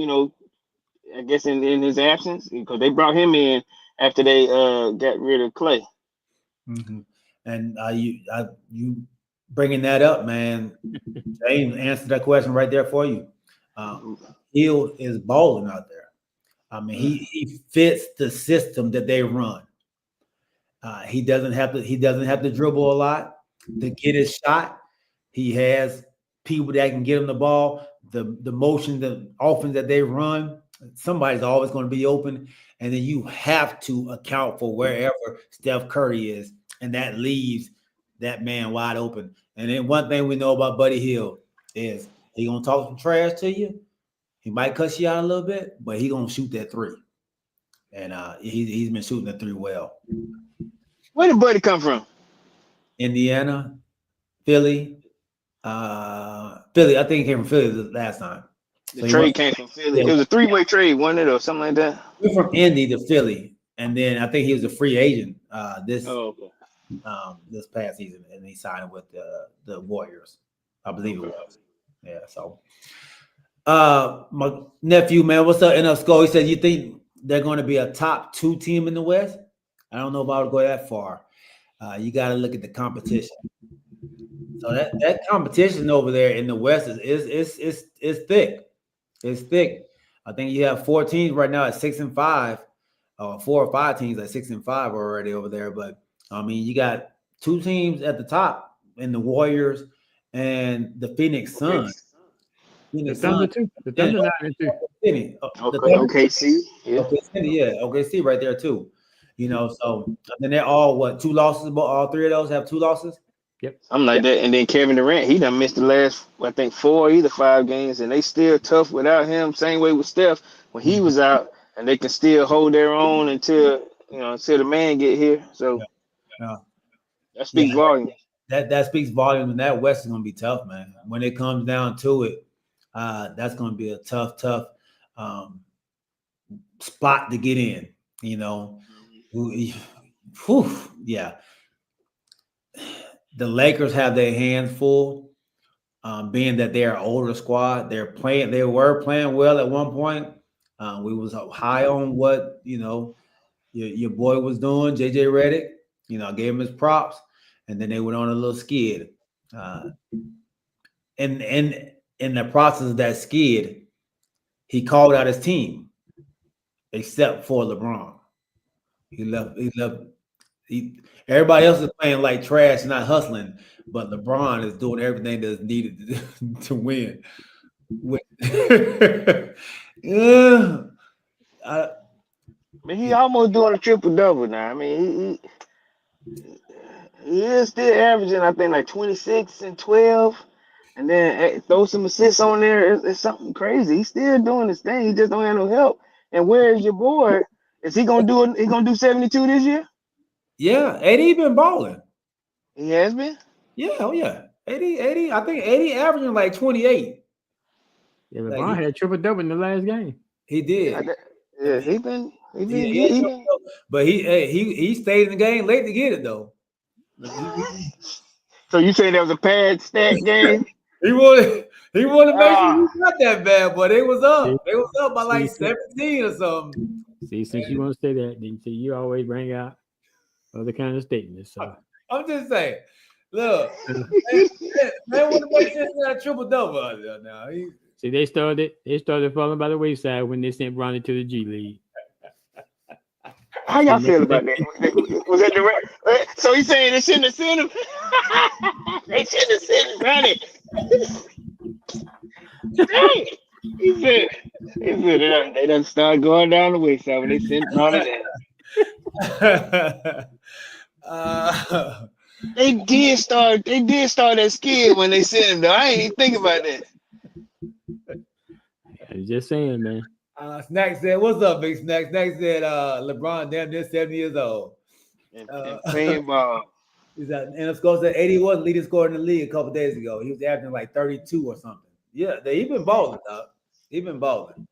Speaker 1: I guess in his absence because they brought him in after they got rid of Clay.
Speaker 3: Mhm. And you bringing that up, man. James answered that question right there for you. Hill is balling out there. I mean, he fits the system that they run. He doesn't have to dribble a lot to get his shot. He has people that can get him the ball. The motion, the offense that they run, somebody's always going to be open, and then you have to account for wherever Steph Curry is, and that leaves that man wide open. And then one thing we know about Buddy Hield is he gonna talk some trash to you. He might cuss you out a little bit, but he gonna shoot that three, and he's been shooting the three well.
Speaker 1: Where did Buddy come from?
Speaker 3: Indiana, Philly, Philly. I think he came from Philly the last time.
Speaker 1: The
Speaker 3: So he went,
Speaker 1: trade came from Philly.
Speaker 3: yeah,
Speaker 1: It was a three-way trade, wasn't it, or something like that?
Speaker 3: he went from Indy to Philly, and then I think he was a free agent
Speaker 1: Oh, okay.
Speaker 3: this past season, and he signed with the Warriors. I believe it was. Yeah. So, my nephew, man, what's up? NF Skull. He said, you think they're going to be a top 2 team in the West? I don't know if I would go that far. You got to look at the competition. So that competition over there in the West is thick. It's thick. I think you have 4 teams right now at 6-5, or 4 or 5 teams at 6-5 already over there. But I mean, you got 2 teams at the top in the Warriors and the Phoenix Suns.
Speaker 4: The
Speaker 3: Phoenix
Speaker 4: Thunder
Speaker 3: Suns,
Speaker 4: too. The
Speaker 3: yeah,
Speaker 4: Thunder 9-2.
Speaker 3: City. The
Speaker 1: Okay,
Speaker 3: Thunder,
Speaker 1: OKC. Yeah.
Speaker 3: OKC right there too. So then they're all 2 losses, but all 3 of those have 2 losses.
Speaker 4: Yep.
Speaker 1: Something like that. And then Kevin Durant, he done missed the last, I think, 4, either 5 games, and they still tough without him. Same way with Steph when he was out, and they can still hold their own until the man get here. So
Speaker 3: Yeah.
Speaker 1: that
Speaker 3: Yeah,
Speaker 1: speaks volumes.
Speaker 3: that speaks volume, and that West is going to be tough, man. When it comes down to it, that's going to be a tough spot to get in. Yeah. The Lakers have their hands full, being that they're an older squad. They were playing well at one point. We was high on what your boy was doing, JJ Redick. I gave him his props, and then they went on a little skid. in the process of that skid, he called out his team, except for LeBron. He left. Everybody else is playing like trash, not hustling, but LeBron is doing everything that's needed to win. Yeah,
Speaker 1: Man, he almost doing a triple double now. I mean, he is still averaging, I think, like 26 and 12, and then throw some assists on there. It's something crazy. He's still doing his thing. He just don't have no help. And where is your boy? Is he gonna do it? He gonna do 72 this year?
Speaker 3: yeah. 80 been balling.
Speaker 1: He has been.
Speaker 3: Yeah, oh yeah. 80. I think 80 averaging like 28.
Speaker 4: Yeah, LeBron had triple double in the last game.
Speaker 3: He did.
Speaker 1: Yeah, he been.
Speaker 3: But he stayed in the game late to get it though.
Speaker 1: So you saying that was a pad stat game?
Speaker 3: He wanted to make sure he got that bad, but they was up. They was up by like 17 or something.
Speaker 4: See, since you want to say that, then see, you always bring out other kind of statements. So
Speaker 3: I'm just saying, look, man want to make sure he got a triple double out there now.
Speaker 4: See, they started falling by the wayside when they sent Bronny to the G League.
Speaker 1: How y'all feel about that? Was that direct? So he's saying they shouldn't have sent him. They shouldn't have sent Bronny. He said they done start going down the wayside when they sent Bronny down. They did start that skid when they sent him though. I ain't even think about that.
Speaker 4: I'm just saying, man.
Speaker 3: Snack said, "What's up, Big Snack?" Snack said, "LeBron damn near 70 years old
Speaker 1: and playing ball."
Speaker 3: And of course, 80 was leading scorer in the league a couple days ago. He was averaging like 32 or something. Yeah, he been balling, dog. He been balling.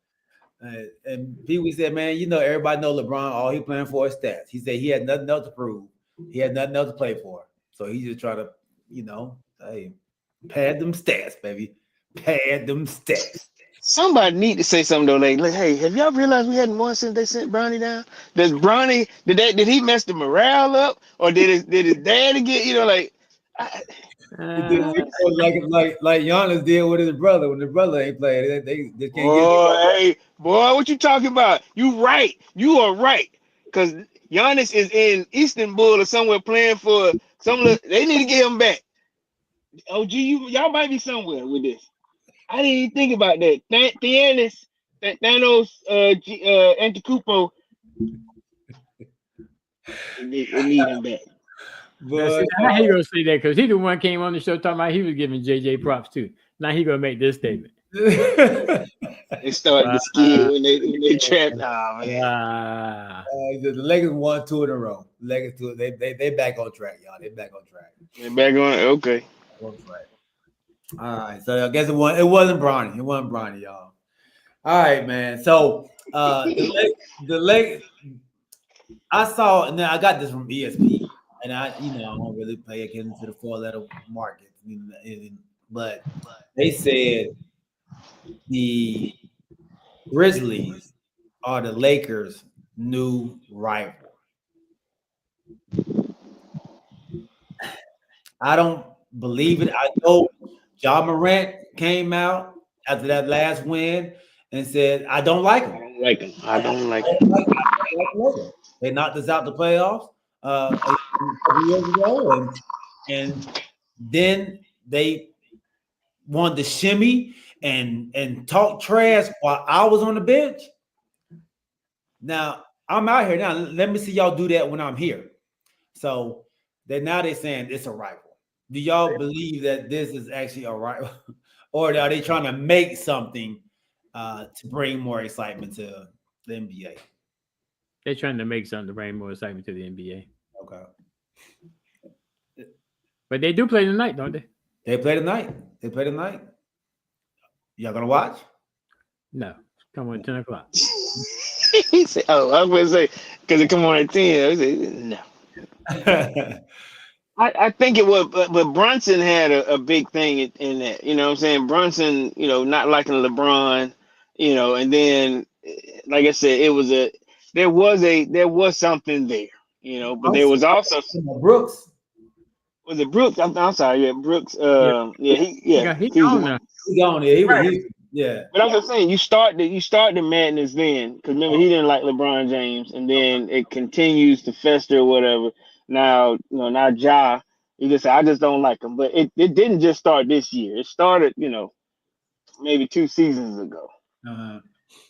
Speaker 3: And Pee Wee said, "Man, you know everybody know LeBron. All he playing for is stats." He said he had nothing else to prove. He had nothing else to play for. So he just try to, hey, pad them stats, baby. Pad them stats.
Speaker 1: Somebody need to say something though, like, hey, have y'all realized we hadn't won since they sent Bronny down? Did he mess the morale up, or did his daddy get like?
Speaker 3: Like Giannis did with his brother when the brother ain't playing. They can't get.
Speaker 1: Hey, boy, what you talking about? You right. You are right. Because Giannis is in Istanbul or somewhere playing for some. They need to get him back. OG, y'all might be somewhere with this. I didn't even think about that. Thanos, Antetokounmpo, they need him back.
Speaker 4: But now he gonna say that because he the one came on the show talking about he was giving JJ props too. Now he gonna make this statement.
Speaker 1: They started to skid when they trapped.
Speaker 3: The Lakers won 2 in a row. Lakers they back on track, y'all. They back on track.
Speaker 1: They're back on. Okay.
Speaker 3: All right, so I guess it wasn't Bronny. It wasn't Bronny, y'all. All right, man. So the Lakers, I saw, and then I got this from ESPN, and I don't really pay attention to the 4-letter market, but they said the Grizzlies are the Lakers' new rival. I don't believe it. I know Ja Morant came out after that last win and said, "I don't like him.
Speaker 1: I don't like him.
Speaker 3: They knocked us out the playoffs a couple years ago, and then they wanted to shimmy and talk trash while I was on the bench. Now I'm out here now. Let me see y'all do that when I'm here. So now they're saying it's a rival. Do y'all believe that this is actually a rival, or are they trying to make something to bring more excitement to the NBA?
Speaker 4: They're trying to make something to bring more excitement to the NBA.
Speaker 3: Okay.
Speaker 4: But they do play tonight, don't they?
Speaker 3: They play tonight. Y'all gonna watch?
Speaker 4: No. Come on, 10 o'clock.
Speaker 1: He said, "Oh, I was going to say because it come on at 10." I said, "No." I think it was, but Brunson had a big thing in that. You know what I'm saying? Brunson, not liking LeBron, and then, like I said, there was something there, but there was also
Speaker 3: Brooks.
Speaker 1: Was it Brooks? I'm sorry, yeah, Brooks.
Speaker 4: Yeah, he
Speaker 1: He was the
Speaker 4: gone
Speaker 1: one.
Speaker 4: now.
Speaker 3: He gone there. He was
Speaker 1: Right.
Speaker 3: Houston. Yeah.
Speaker 1: But I'm just saying, you start the madness then, because remember he didn't like LeBron James, and then it continues to fester or whatever. Now, now Ja, you just say I just don't like him, but it didn't just start this year. It started, maybe 2 seasons ago.
Speaker 3: Uh-huh.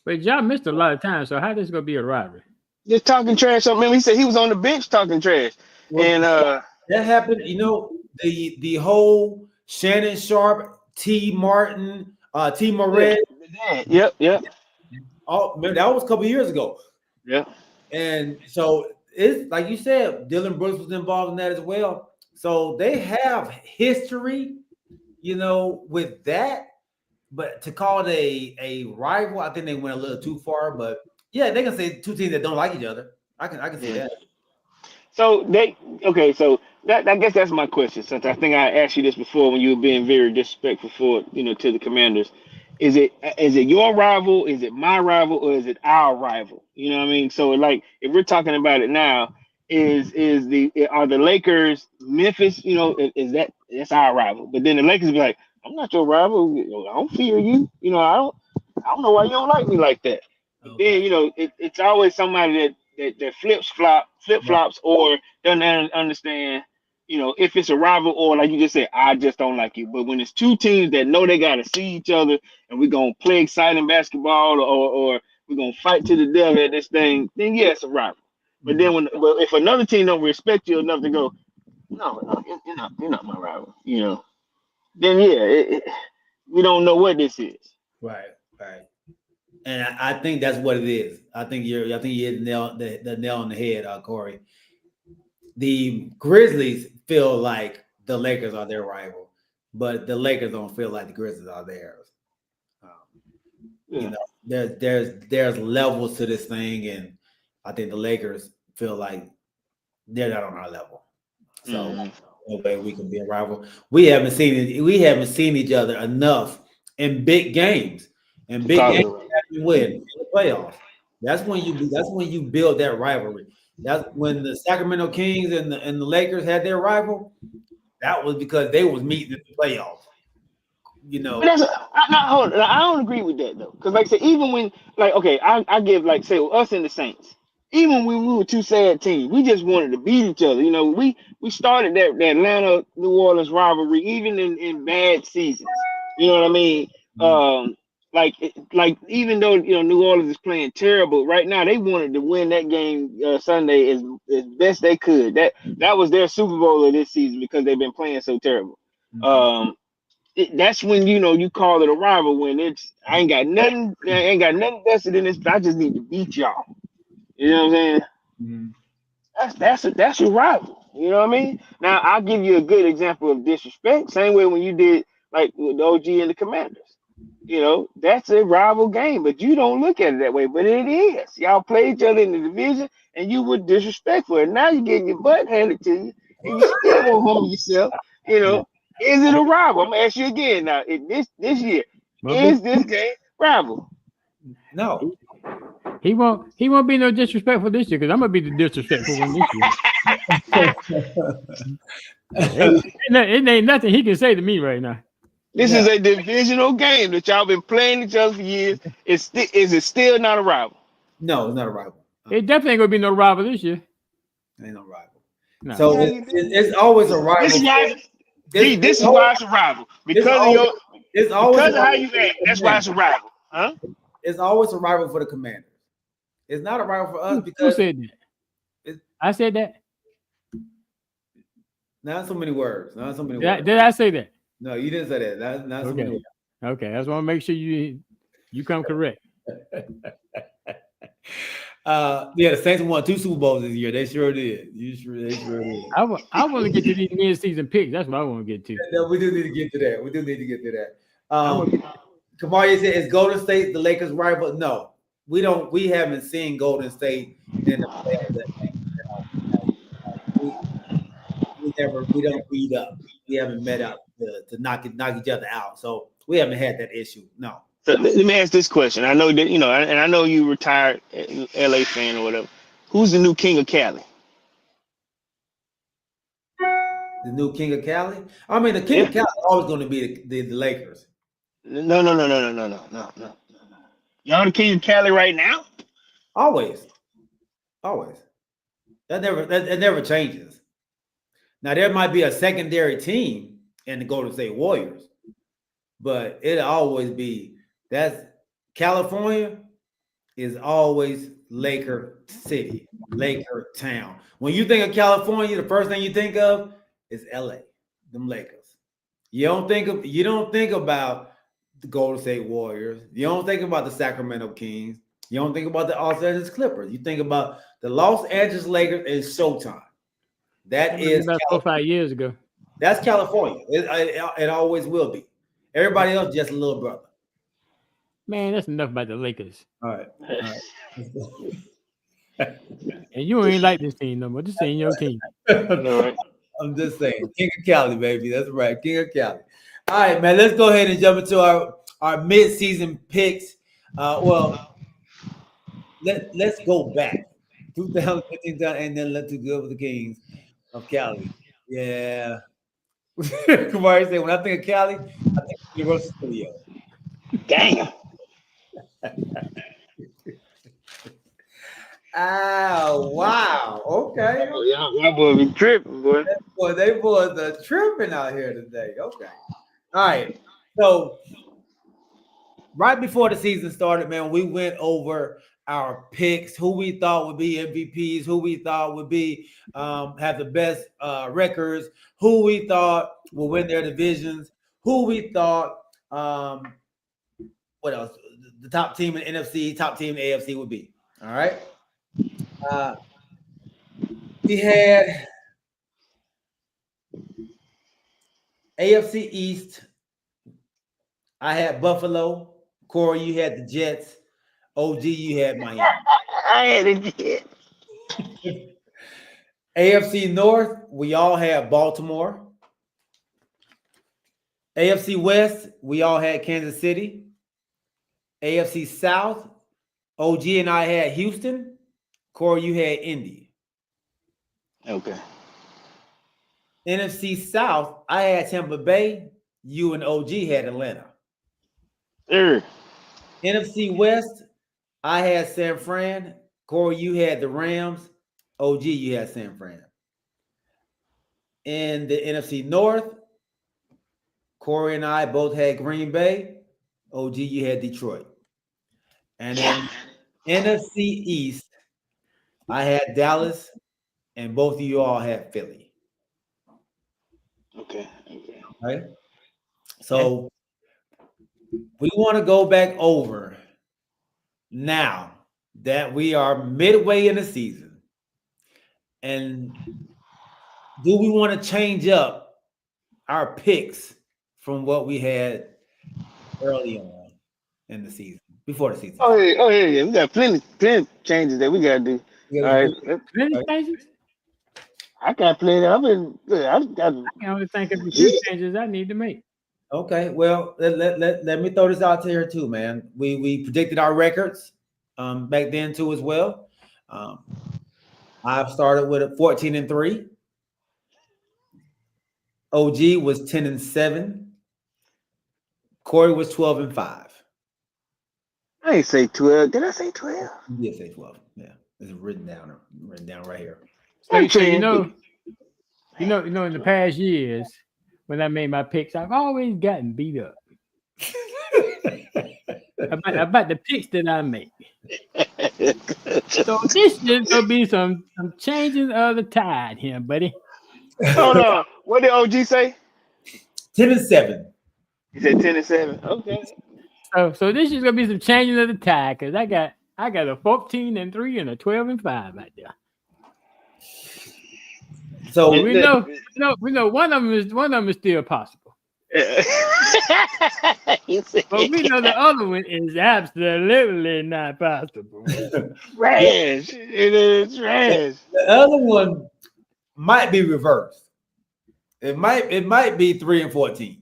Speaker 4: But y'all missed a lot of time, so how this gonna be a rivalry?
Speaker 1: Just talking trash. So remember he said he was on the bench talking trash,
Speaker 3: Well,
Speaker 1: and
Speaker 3: that happened. The whole Shannon Sharp, T. Martin, T.
Speaker 1: yeah,
Speaker 3: Moret.
Speaker 1: yep,
Speaker 3: Oh, remember, that was a couple years ago.
Speaker 1: yeah.
Speaker 3: And so it's like you said, Dylan Brooks was involved in that as well. So they have history, with that. But to call it a rival, I think they went a little too far. But yeah, they can say two teams that don't like each other. I can see that.
Speaker 1: So so that I guess that's my question. Since I think I asked you this before when you were being very disrespectful to the Commanders. Is it your rival? Is it my rival? Or is it our rival? You know what I mean? So like if we're talking about it now, are the Lakers Memphis? That's our rival. But then the Lakers be like, I'm not your rival. I don't fear you. I don't know why you don't like me like that. But then
Speaker 3: Okay.
Speaker 1: it's always somebody that flip flops or doesn't understand. If it's a rival or like you just said, I just don't like you. But when it's two teams that know they gotta see each other and we're gonna play exciting basketball or we're gonna fight to the death at this thing, then yeah, it's a rival. But
Speaker 3: Mhm.
Speaker 1: then but if another team don't respect you enough to go, no, you're not my rival. Then yeah, we don't know what this is.
Speaker 3: Right, right. And I think that's what it is. I think you hit the nail on the head, Corey. The Grizzlies feel like the Lakers are their rival, but the Lakers don't feel like the Grizzlies are theirs. Um,
Speaker 1: Yeah.
Speaker 3: there's levels to this thing, and I think the Lakers feel like they're not on our level. So
Speaker 1: Mhm.
Speaker 3: no way we can be a rival. We haven't seen each other enough in big games. And
Speaker 1: To
Speaker 3: big
Speaker 1: talk
Speaker 3: games
Speaker 1: to
Speaker 3: happen when in the playoffs. That's when you build that rivalry. That's when the Sacramento Kings and the Lakers had their rival. That was because they was meeting in the playoffs. You
Speaker 1: But
Speaker 3: know.
Speaker 1: that's hold on. I don't agree with that though, because like I said, even when like okay, I give like say us and the Saints, even when we were two sad teams, we just wanted to beat each other. We started that Atlanta New Orleans rivalry even in bad seasons. You know what I mean?
Speaker 3: Mhm.
Speaker 1: Like even though New Orleans is playing terrible right now, they wanted to win that game Sunday as best they could. That was their Super Bowl of this season because they've been playing so terrible.
Speaker 3: Mhm.
Speaker 1: Um, that's when you call it a rival when I ain't got nothing vested in this. I just need to beat y'all. You know what I'm saying?
Speaker 3: Mhm.
Speaker 1: That's your rival. You know what I mean? Now I'll give you a good example of disrespect. Same way when you did like with the OG and the Commanders. That's a rival game, but you don't look at it that way. But it is. Y'all play each other in the division, and you were disrespectful. And now you're getting your butt handed to you, and you still won't humble yourself. You know, is it a rival? I'm gonna ask you again now. This year,
Speaker 4: Well,
Speaker 1: is this game rival?
Speaker 3: No.
Speaker 4: he won't be no disrespectful this year because I'm gonna be the disrespectful one this year. It ain't nothing he can say to me right now.
Speaker 1: This
Speaker 3: Yeah.
Speaker 1: is a divisional game that y'all been playing each other for years. Is it still not a rival?
Speaker 3: No, it's not a rival.
Speaker 4: It definitely ain't gonna be no rival this year.
Speaker 3: Ain't no rival.
Speaker 4: No.
Speaker 3: So
Speaker 1: Yeah,
Speaker 3: it's always a
Speaker 1: this
Speaker 3: rival.
Speaker 1: is why.
Speaker 3: It's,
Speaker 1: G,
Speaker 3: it's
Speaker 1: this is
Speaker 3: always
Speaker 1: why it's a rival
Speaker 3: it's
Speaker 1: because of
Speaker 3: always
Speaker 1: your
Speaker 3: it's always a
Speaker 1: because of how
Speaker 3: rival
Speaker 1: you
Speaker 3: for
Speaker 1: act.
Speaker 3: the
Speaker 1: That's why it's
Speaker 3: Commanders.
Speaker 1: a rival, huh?
Speaker 3: It's always a rival for the Commanders. It's not a rival for us
Speaker 4: Who
Speaker 3: because
Speaker 4: said that?
Speaker 3: it's
Speaker 4: I said that.
Speaker 3: not so many words. Not so many
Speaker 4: Did I,
Speaker 3: words.
Speaker 4: did I say that?
Speaker 3: No, you didn't say that. Not so many
Speaker 4: Okay.
Speaker 3: words.
Speaker 4: Okay. I just want to make sure you come correct.
Speaker 3: Yeah, the Saints won 2 Super Bowls this year. They sure did. They sure did.
Speaker 4: I want to get to these mid-season picks. That's what I want to get to.
Speaker 3: No, we do need to get to that. We do need to get to that.
Speaker 4: I'm gonna,
Speaker 3: Kamari said, "Is Golden State the Lakers' rival?" No, we don't. We haven't seen Golden State in the playoffs. We, we don't beat up. We haven't met up to knock each other out. So we haven't had that issue. No.
Speaker 1: So let me ask this question. I know that and I know you retired LA fan or whatever. Who's the new king of Cali?
Speaker 3: The new King of Cali. I mean, the King of Cali is always going to be the Lakers.
Speaker 1: No, no, no, no, no, no, no, no, no. Y'all the King of Cali right now?
Speaker 3: Always, always. That never changes. Now there might be a secondary team in the Golden State Warriors, but it'll always be that's California is always Laker City, Laker Town. When you think of California, the first thing you think of is LA, them Lakers. You don't think about the Golden State Warriors. You don't think about the Sacramento Kings. You don't think about the Los Angeles Clippers. You think about the Los Angeles Lakers and Showtime. That is
Speaker 4: about 4 or 5 years ago.
Speaker 3: That's California. It always will be. Everybody else just a little brother.
Speaker 4: Man, that's enough about the Lakers.
Speaker 3: All right.
Speaker 4: And you ain't like this team no more. This ain't your team.
Speaker 3: I'm just saying, King of Cali, baby. That's right, King of Cali. All right, man. Let's go ahead and jump into our mid-season picks. Let's go back 2015, and then let's go with the Kings of Cali. Yeah. Kumari said, when I think of Cali, I think of Universal Studios.
Speaker 1: Damn.
Speaker 3: Oh, wow. Okay.
Speaker 1: Y'all boys be tripping, boy.
Speaker 3: They boys are tripping out here today. Okay. All right. So right before the season started, man, we went over our picks, who we thought would be MVPs, who we thought would be have the best records, who we thought will win their divisions, who we thought what else? The top team in the NFC, top team in the AFC would be. All right. We had AFC East. I had Buffalo. Corey, you had the Jets. OG, you had Miami.
Speaker 1: I had the Jets.
Speaker 3: AFC North, we all had Baltimore. AFC West, we all had Kansas City. AFC South, OG and I had Houston. Corey, you had Indy.
Speaker 1: Okay.
Speaker 3: NFC South, I had Tampa Bay. You and OG had Atlanta. NFC West, I had San Fran. Corey, you had the Rams. OG, you had San Fran. In the NFC North, Corey and I both had Green Bay. OG, you had Detroit. And then NFC East, I had Dallas, and both of you all had Philly.
Speaker 1: Okay.
Speaker 3: Right? So we want to go back over now that we are midway in the season. And do we want to change up our picks from what we had early on in the season, before the season?
Speaker 1: Oh yeah. We got plenty changes that we gotta do. All right.
Speaker 4: Plenty changes?
Speaker 1: I got plenty. I
Speaker 4: can only think of the few changes I need to make.
Speaker 3: Okay, well, let me throw this out to here too, man. We predicted our records back then too as well. I started with a 14-3. OG was 10-7. Corey was 12-5.
Speaker 1: I ain't say 12. Did I say 12?
Speaker 3: You did say 12. Yeah, it's written down right here.
Speaker 4: So you know, in the past years, when I made my picks, I've always gotten beat up about the picks that I make. So this is gonna be some changes of the tide here, buddy.
Speaker 1: Hold on. What did OG say?
Speaker 3: 10-7.
Speaker 1: He said 10-7. Okay.
Speaker 4: So this is gonna be some changes of the tide because I got a 14-3 and a 12-5 right there.
Speaker 3: So
Speaker 4: we know one of them is still possible. But we know the other one is absolutely not possible.
Speaker 1: Trash. It is trash.
Speaker 3: The other one might be reversed. It might be 3-14.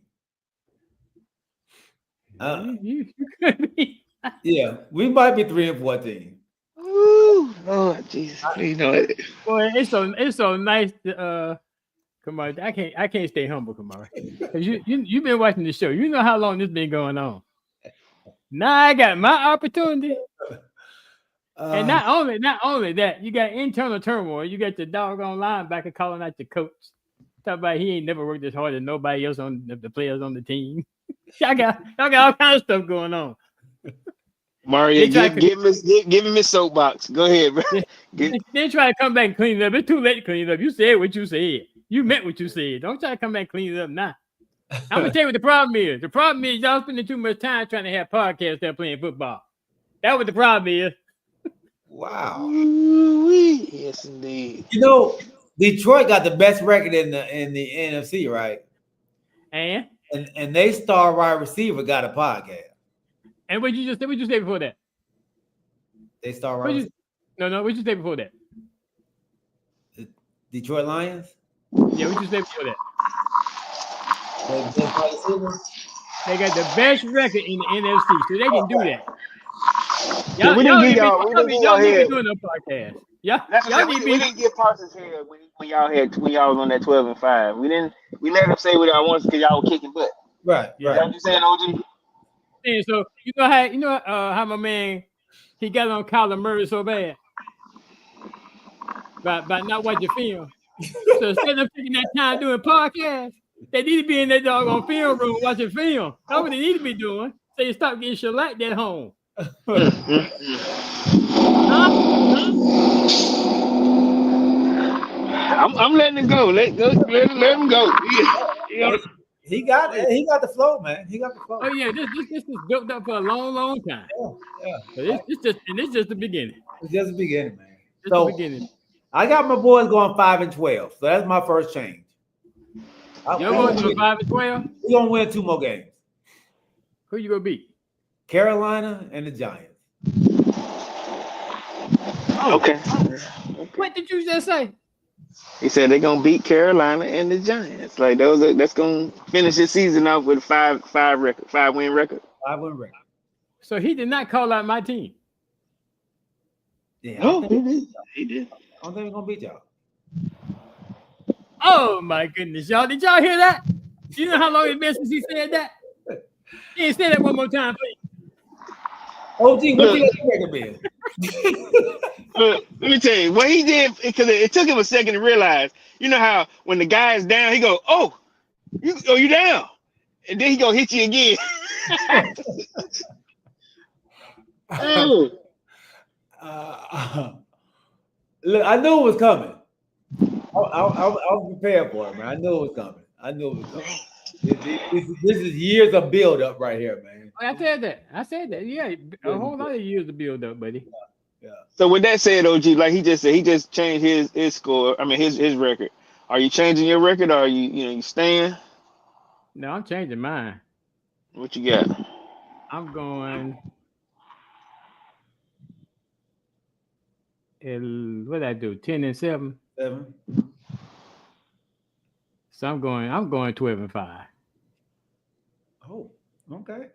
Speaker 4: You could be.
Speaker 3: Yeah, we might be 3-14.
Speaker 1: Ooh, Lord Jesus, please know it.
Speaker 4: Boy, it's so nice to Kamar, I can't stay humble, Kamar. Cause you've been watching the show. You know how long this been going on. Now I got my opportunity. And not only that, you got internal turmoil. You got the doggone linebacker calling out the coach. Talk about he ain't never worked as hard as nobody else on the players on the team. y'all got all kinds of stuff going on.
Speaker 1: Mario, give him his soapbox. Go ahead, bro.
Speaker 4: They try to come back and clean it up. It's too late to clean it up. You said what you said. You meant what you said. Don't try to come back and clean it up now. I'm gonna tell you what the problem is. The problem is y'all spending too much time trying to have podcasts that playing football. That's what the problem is.
Speaker 3: Wow.
Speaker 1: Ooh-wee. Yes, indeed.
Speaker 3: You know, Detroit got the best record in the NFC, right?
Speaker 4: And
Speaker 3: they star wide receiver got a podcast.
Speaker 4: And what you say before that?
Speaker 3: They star wide receiver.
Speaker 4: No, what you say before that?
Speaker 3: The Detroit Lions?
Speaker 4: Yeah, what you say before that? They got the best record in the NFC, so they can do that. Y'all need to be doing a podcast.
Speaker 1: We didn't get Parsons here when y'all was on that 12-5. We let him say what I wanted because y'all were kicking butt.
Speaker 3: Right.
Speaker 1: You know what you saying, OG?
Speaker 4: And so you know how my man he got on Kyler Murray so bad by not watching film. So instead of taking that time doing podcasts, they need to be in that doggone film room watching film. That's what they need to be doing. So you stop getting shellacked at home.
Speaker 1: I'm letting it go. Let him go. Yeah.
Speaker 3: He got the flow, man. He got the flow.
Speaker 4: Oh yeah, this is built up for a long time.
Speaker 3: Yeah.
Speaker 4: So it's just the beginning.
Speaker 3: It's just the beginning, man.
Speaker 4: The beginning.
Speaker 3: I got my boys going 5-12, so that's my first change.
Speaker 4: You're going to 5-12?
Speaker 3: We're gonna win 2 more games.
Speaker 4: Who you gonna beat?
Speaker 3: Carolina and the Giants.
Speaker 1: Okay.
Speaker 4: What did you just say?
Speaker 1: He said they're gonna beat Carolina and the Giants. Like that's gonna finish this season off with a 5-win record.
Speaker 3: 5-win record.
Speaker 4: So he did not call out my team.
Speaker 3: Yeah.
Speaker 1: No, he did.
Speaker 3: I don't think we're gonna beat y'all.
Speaker 4: Oh my goodness, y'all! Did y'all hear that? You know how long it's been since he said that? He ain't say that one more time, please.
Speaker 3: OG, what you record been?
Speaker 1: Look, let me tell you what he did because it took him a second to realize. You know how when the guy is down, he go, "Oh, you down," and then he gonna hit you again.
Speaker 3: Look, I knew it was coming. I was prepared for it, man. I knew it was coming. This is years of build up right here, man.
Speaker 4: I said that. Yeah, a whole lot of years to build up, buddy.
Speaker 3: Yeah.
Speaker 1: So with that said, OG, like he just said, he just changed his score. I mean his record. Are you changing your record? Or are you staying?
Speaker 4: No, I'm changing mine.
Speaker 1: What you got?
Speaker 4: I'm going. What did I do? 10-7.
Speaker 3: 7.
Speaker 4: So I'm going 12-5.
Speaker 3: Oh, okay.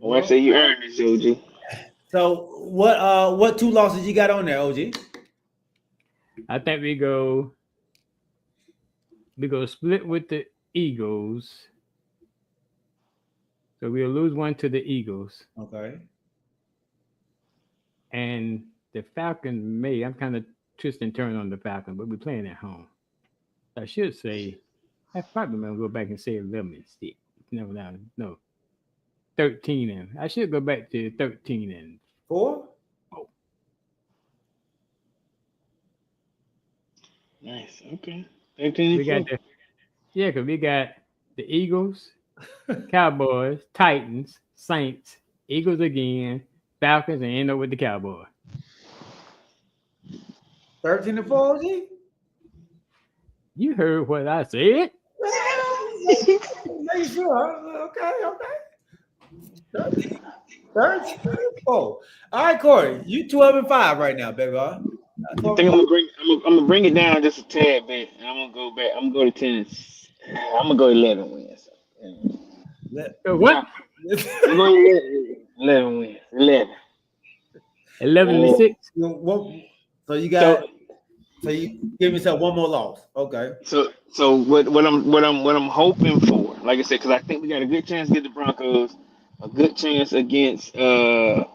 Speaker 1: Well, I say you earned this, OG.
Speaker 3: So what 2 losses you got on there, OG?
Speaker 4: I think we go split with the Eagles. So we'll lose one to the Eagles.
Speaker 3: Okay.
Speaker 4: And the Falcons I'm kind of twisting turn on the Falcons, but we're playing at home. I should say, I probably going to go back and say 11-6. No. 13 and I should go back to 13-4.
Speaker 3: Oh.
Speaker 1: Nice. Okay. 13-4.
Speaker 4: Because we got the Eagles, Cowboys, Titans, Saints, Eagles again, Falcons, and end up with the Cowboys.
Speaker 3: 13-4, OG?
Speaker 4: You heard what I said.
Speaker 3: Make sure. Okay. 13-4. All right, Corey. You 12-5 right now, baby.
Speaker 1: I think I'm gonna bring it down just a tad bit, and I'm gonna go back. I'm gonna go to 10. I'm gonna go 11 wins.
Speaker 4: What?
Speaker 1: I'm going 11 wins. 11.
Speaker 4: 11-6.
Speaker 3: So you got So you give yourself one more loss. Okay.
Speaker 1: So what I'm hoping for, like I said, because I think we got a good chance to get the Broncos, a good chance against the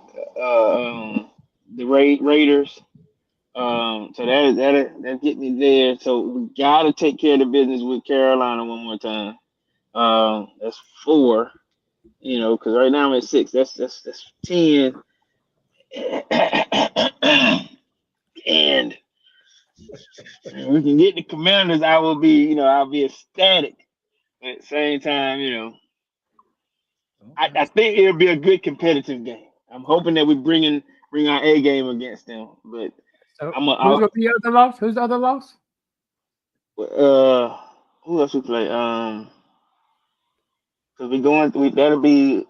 Speaker 1: Raiders. So that get me there. So we gotta take care of the business with Carolina one more time. That's 4. Because right now I'm at 6. That's 10. And we can get the Commanders. I'll be ecstatic. At the same time, I think it'll be a good competitive game. I'm hoping that we bring our A game against them. But
Speaker 4: So
Speaker 1: I'm a,
Speaker 4: who's
Speaker 1: I'll,
Speaker 4: gonna be the other loss? Who's the other loss?
Speaker 1: who else we play? Because that'll be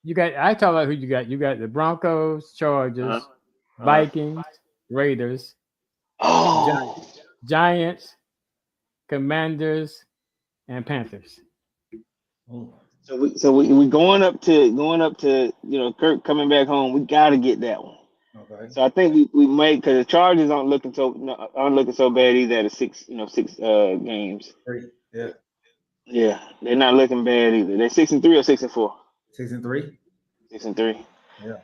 Speaker 4: You got. I talk about who you got. You got the Broncos,
Speaker 1: uh,
Speaker 4: Chargers,
Speaker 1: uh
Speaker 4: Vikings, Raiders,
Speaker 1: oh.
Speaker 4: Giants, Commanders, and Panthers.
Speaker 1: So we going up to Kirk coming back home. We got to get that one.
Speaker 3: Okay.
Speaker 1: So I think we might, because the Chargers aren't looking so bad either at 6 games.
Speaker 3: Great. Yeah.
Speaker 1: Yeah, they're not looking bad either. They're 6-3 or 6-4.
Speaker 3: 6-3.
Speaker 1: 6-3.
Speaker 3: Yeah.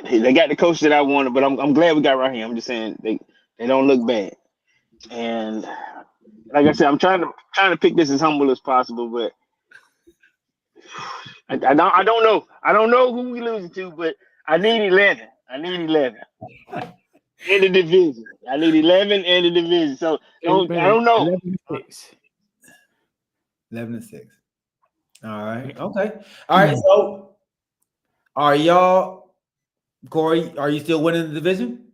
Speaker 1: They got the coach that I wanted, but I'm glad we got right here. I'm just saying they don't look bad. And like I said, I'm trying to pick this as humble as possible, but I don't know. I don't know who we losing to, but I need 11. I need 11 in the division. I need 11 in the division. So I don't know.
Speaker 4: 11-6.
Speaker 3: 11-6. All right. Okay. All right. So, are y'all, Corey? Are you still winning the division?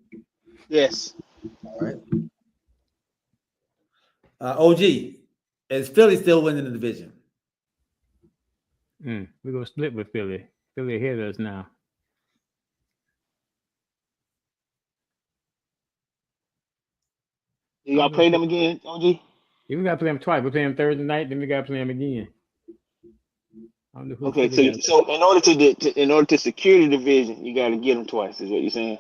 Speaker 1: Yes.
Speaker 3: All right. OG, is Philly still winning the division?
Speaker 4: We're gonna split with Philly. Philly ahead of us now.
Speaker 1: Do y'all play them again, OG?
Speaker 4: Yeah, we gotta play them twice. We play them Thursday night, then we gotta play them again. I don't know who
Speaker 1: Okay,
Speaker 4: Philly got.
Speaker 1: so in order to secure the division, you got to get them twice. Is what you're saying?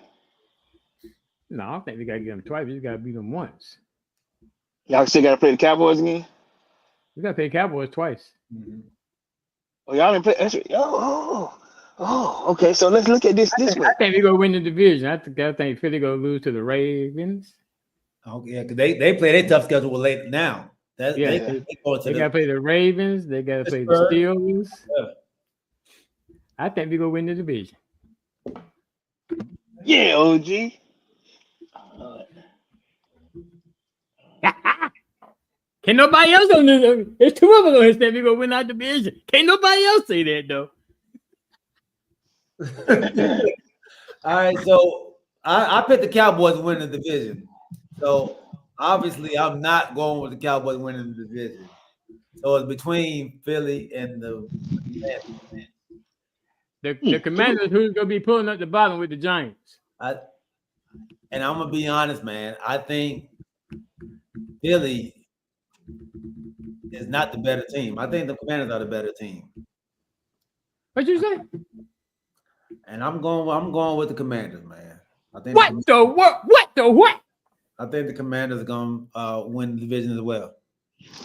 Speaker 4: No, I don't think we gotta get them twice. We just gotta beat them once.
Speaker 1: Y'all still got to play the Cowboys again?
Speaker 4: We gotta play Cowboys twice.
Speaker 1: Oh, y'all didn't play. That's right. Okay. So let's look at this way.
Speaker 4: I think we gonna win the division. I think Philly gonna lose to the Ravens.
Speaker 3: Oh yeah, because they play their tough schedule late now. They
Speaker 4: gotta play the Ravens. They gotta play the Steelers.
Speaker 3: Yeah.
Speaker 4: I think we gonna win the division.
Speaker 1: Yeah, OG.
Speaker 4: Can't nobody else on this. There's 2 of us on here saying we gonna win our division. Can't nobody else say that though.
Speaker 3: All right, so I picked the Cowboys to win the division. So obviously, I'm not going with the Cowboys winning the division. So it's between Philly and the
Speaker 4: Commanders, who's gonna be pulling up the bottom with the Giants.
Speaker 3: And I'm gonna be honest, man. I think Philly is not the better team. I think the Commanders are the better team.
Speaker 4: What you say?
Speaker 3: And I'm going with the Commanders, man. I think
Speaker 4: What the what?
Speaker 3: I think the Commanders are gonna win the division as well.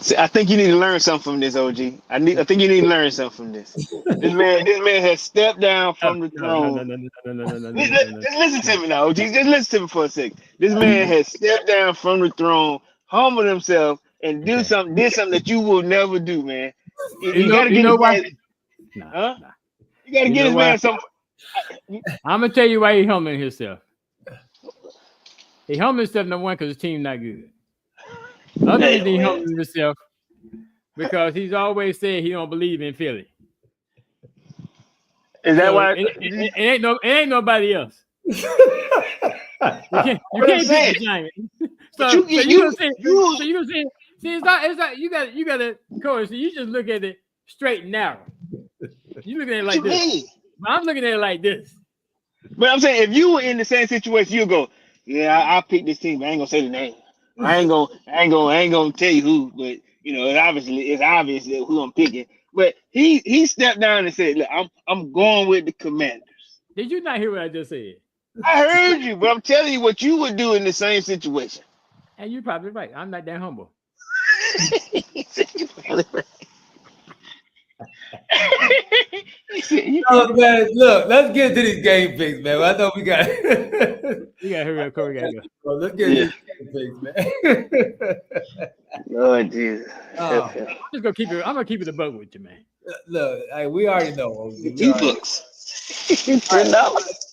Speaker 1: See, I think you need to learn something from this, OG. I think you need to learn something from this. This man has stepped down from the throne. Just listen to me now, OG. Just listen to me for a second. This man has stepped down from the throne, humbled himself, and did something that you will never do, man. You gotta get this man. You gotta get this man some.
Speaker 4: I'm gonna tell you why he humbling himself. He humbling himself number one because his team not good. Other reason he humbling himself because he's always said he don't believe in Philly.
Speaker 1: Is that why?
Speaker 4: It ain't nobody else. You can't beat the Giants. So you gonna say it's not you gotta coach. You just look at it straight and narrow. You look at it like this. I'm looking at it like this.
Speaker 1: But I'm saying if you were in the same situation, you'll go, yeah, I'll pick this team, but I ain't gonna say the name. I ain't gonna tell you who, but it's obvious that who I'm picking. But he stepped down and said, look, I'm going with the Commanders.
Speaker 4: Did you not hear what I just said?
Speaker 1: I heard you, but I'm telling you what you would do in the same situation.
Speaker 4: And you're probably right. I'm not that humble.
Speaker 1: He said you probably right. He said you
Speaker 3: Oh, man, look, let's get to these game picks, man. I know we got.
Speaker 4: You gotta hurry up, Corey. Gotta go.
Speaker 3: Well, let's get to
Speaker 1: Yeah.
Speaker 3: these game picks, man.
Speaker 1: Lord Jesus.
Speaker 3: Oh,
Speaker 4: I'm just gonna keep it. I'm gonna keep it a buck with you, man.
Speaker 3: look, hey, we already know. OG. We
Speaker 1: Two
Speaker 3: already-
Speaker 1: books. $10.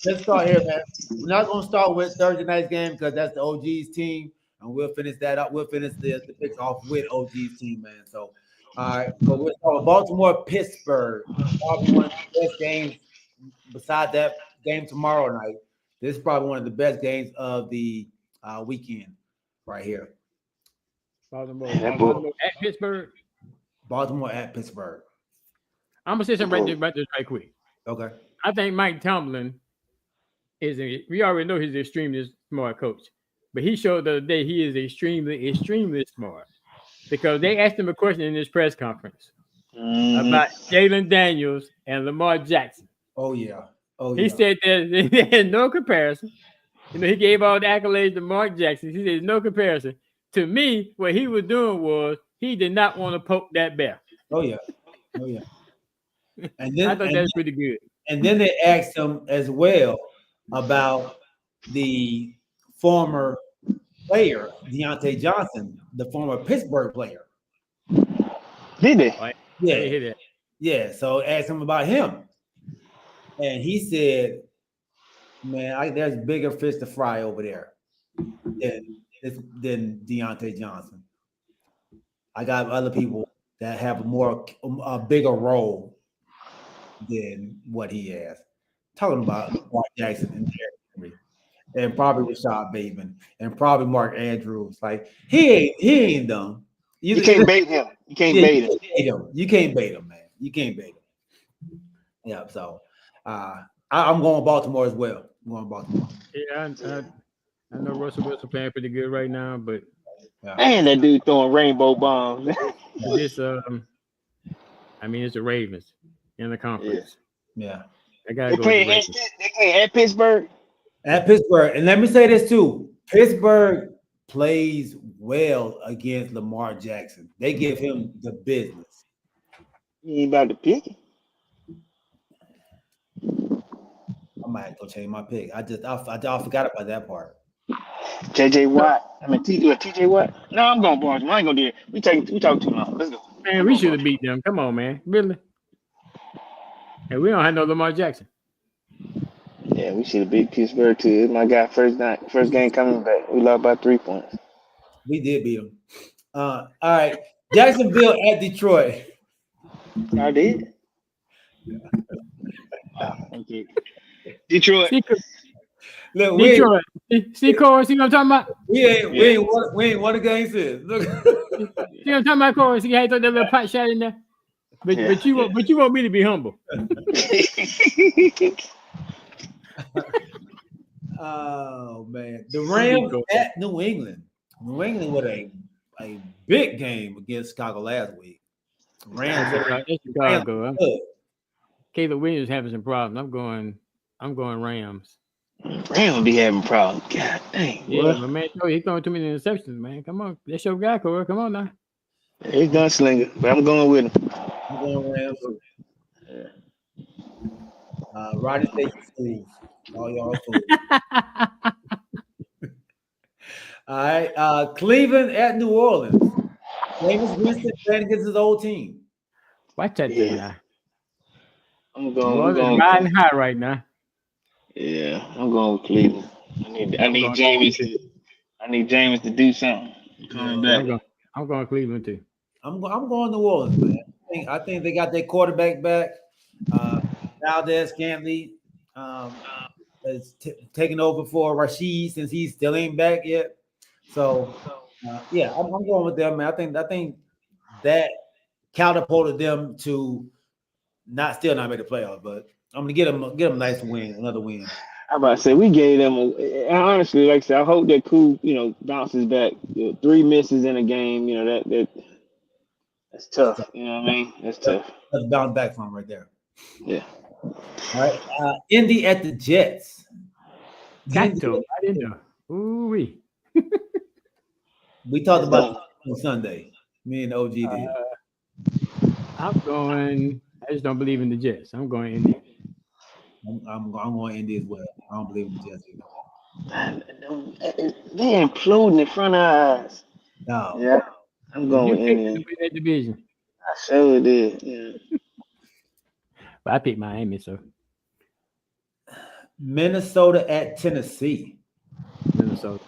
Speaker 3: Let's start here, man. We're not gonna start with Thursday night's game because that's the OG's team, and we'll finish that up. We'll finish the picks off with OG's team, man. So, all right, so we'll start with Baltimore, Pittsburgh. Probably one of the best games. Besides that game tomorrow night, this is probably one of the best games of the weekend, right here.
Speaker 4: Baltimore,
Speaker 1: That boy-
Speaker 4: Baltimore at Pittsburgh.
Speaker 3: Baltimore at Pittsburgh.
Speaker 4: I'm gonna say something about this right quick.
Speaker 3: Okay.
Speaker 4: I think Mike Tomlin we already know he's an extremely smart coach, but he showed the other day he is extremely smart because they asked him a question in his press conference about Jalen Daniels and Lamar Jackson.
Speaker 3: Oh yeah. Oh
Speaker 4: He
Speaker 3: yeah.
Speaker 4: said there's no comparison. You know, he gave all the accolades to Mark Jackson. He said there's no comparison. To me, what he was doing was he did not want to poke that bear.
Speaker 3: Oh yeah. Oh yeah. And
Speaker 4: I
Speaker 3: then
Speaker 4: thought that was pretty good.
Speaker 3: and then they asked him as well about the former player, Deontay Johnson, the former Pittsburgh player.
Speaker 1: Did they?
Speaker 4: I
Speaker 3: Yeah.
Speaker 4: didn't hear that.
Speaker 3: Yeah. So asked him about him. And he said, man, there's bigger fish to fry over there than Deontay Johnson. I got other people that have a bigger role than what he has. Talking about Mark Jackson and Derrick Henry, and probably Rashad Bateman, and probably Mark Andrews. Like he ain't dumb.
Speaker 1: You can't bait him. You can't bait him.
Speaker 3: You can't bait him, man. You can't bait him. Yeah. So I'm going Baltimore as well. I'm going Baltimore.
Speaker 4: Yeah, I know Russell Wilson playing pretty good right now, but
Speaker 1: Man, that dude throwing rainbow bombs.
Speaker 4: this I mean it's the Ravens in the conference.
Speaker 3: Yeah.
Speaker 4: I gotta
Speaker 1: They
Speaker 4: go with the
Speaker 1: playing
Speaker 4: Ravens.
Speaker 1: at Pittsburgh.
Speaker 3: At Pittsburgh. And let me say this too. Pittsburgh plays well against Lamar Jackson. They give him the business.
Speaker 1: You ain't about to pick it.
Speaker 3: I might go change my pick. I forgot about that part.
Speaker 1: JJ Watt. I mean TJ Watt. No, I'm going Baltimore. I ain't gonna do it. We talk too long. Let's go.
Speaker 4: Man, we should have beat them. Come on, man. Really? And we don't have no Lamar Jackson.
Speaker 1: Yeah, we should have beat Pittsburgh too. My guy, first game coming back. We lost by 3 points.
Speaker 3: We did beat them. All right. Jacksonville at Detroit.
Speaker 1: I did. Thank you. Detroit.
Speaker 3: Look,
Speaker 4: Detroit. See, Corey, see what I'm talking about?
Speaker 3: we ain't won a game since. Look.
Speaker 4: See what I'm talking about, Corey? See how you throw that little pot shot in there? But
Speaker 1: Yeah.
Speaker 4: but you want me to be humble.
Speaker 3: Oh man. The Rams at New England. New England with a big game against Chicago last week. Rams
Speaker 4: That's Chicago.
Speaker 3: good.
Speaker 4: Caleb Williams having some problems. I'm going Rams.
Speaker 1: Rams be having problems. God dang.
Speaker 4: Yeah,
Speaker 1: Boy.
Speaker 4: my man, he's throwing too many interceptions, man. Come on, that's your guy, Corey. Come on now.
Speaker 1: He's gunslinger, but I'm going with him.
Speaker 3: I'm going Rams. Rodney State fools. All y'all fools. All right. Cleveland at New Orleans. Jameis Winston playing against his old team.
Speaker 4: Watch that thing now.
Speaker 1: I'm
Speaker 4: Well,
Speaker 1: going.
Speaker 4: it's riding high right now.
Speaker 1: Yeah, I'm going with Cleveland. I need James to do something. Coming back.
Speaker 4: I'm going Cleveland too.
Speaker 3: I'm going New Orleans, man. I think they got their quarterback back. Valdez Scantling is taking over for Rashid since he still ain't back yet. So yeah, I'm going with them, man. I think that catapulted them to still not make the playoffs, but I'm gonna get them a nice win, another win.
Speaker 1: I'm about to say we gave them. And honestly, like I said, I hope that Cool, bounces back. 3 misses in a game, that's tough. You know what I mean? That's tough.
Speaker 3: Let's bounce back from right there.
Speaker 1: Yeah.
Speaker 3: All right, Indy at the Jets.
Speaker 4: Cacto. I didn't know. Ooh wee.
Speaker 3: We talked about on Sunday. Me and OG did.
Speaker 4: I'm going. I just don't believe in the Jets. I'm going Indy.
Speaker 3: I'm going Indy as well. I don't believe in the Jets either.
Speaker 1: They imploding in front of our eyes.
Speaker 3: No.
Speaker 1: Yeah, I'm going
Speaker 4: You
Speaker 1: with
Speaker 4: picked them
Speaker 1: Indian.
Speaker 4: to win that division,
Speaker 1: I sure did. Yeah.
Speaker 4: but I picked Miami. So
Speaker 3: Minnesota at Tennessee.
Speaker 4: Minnesota.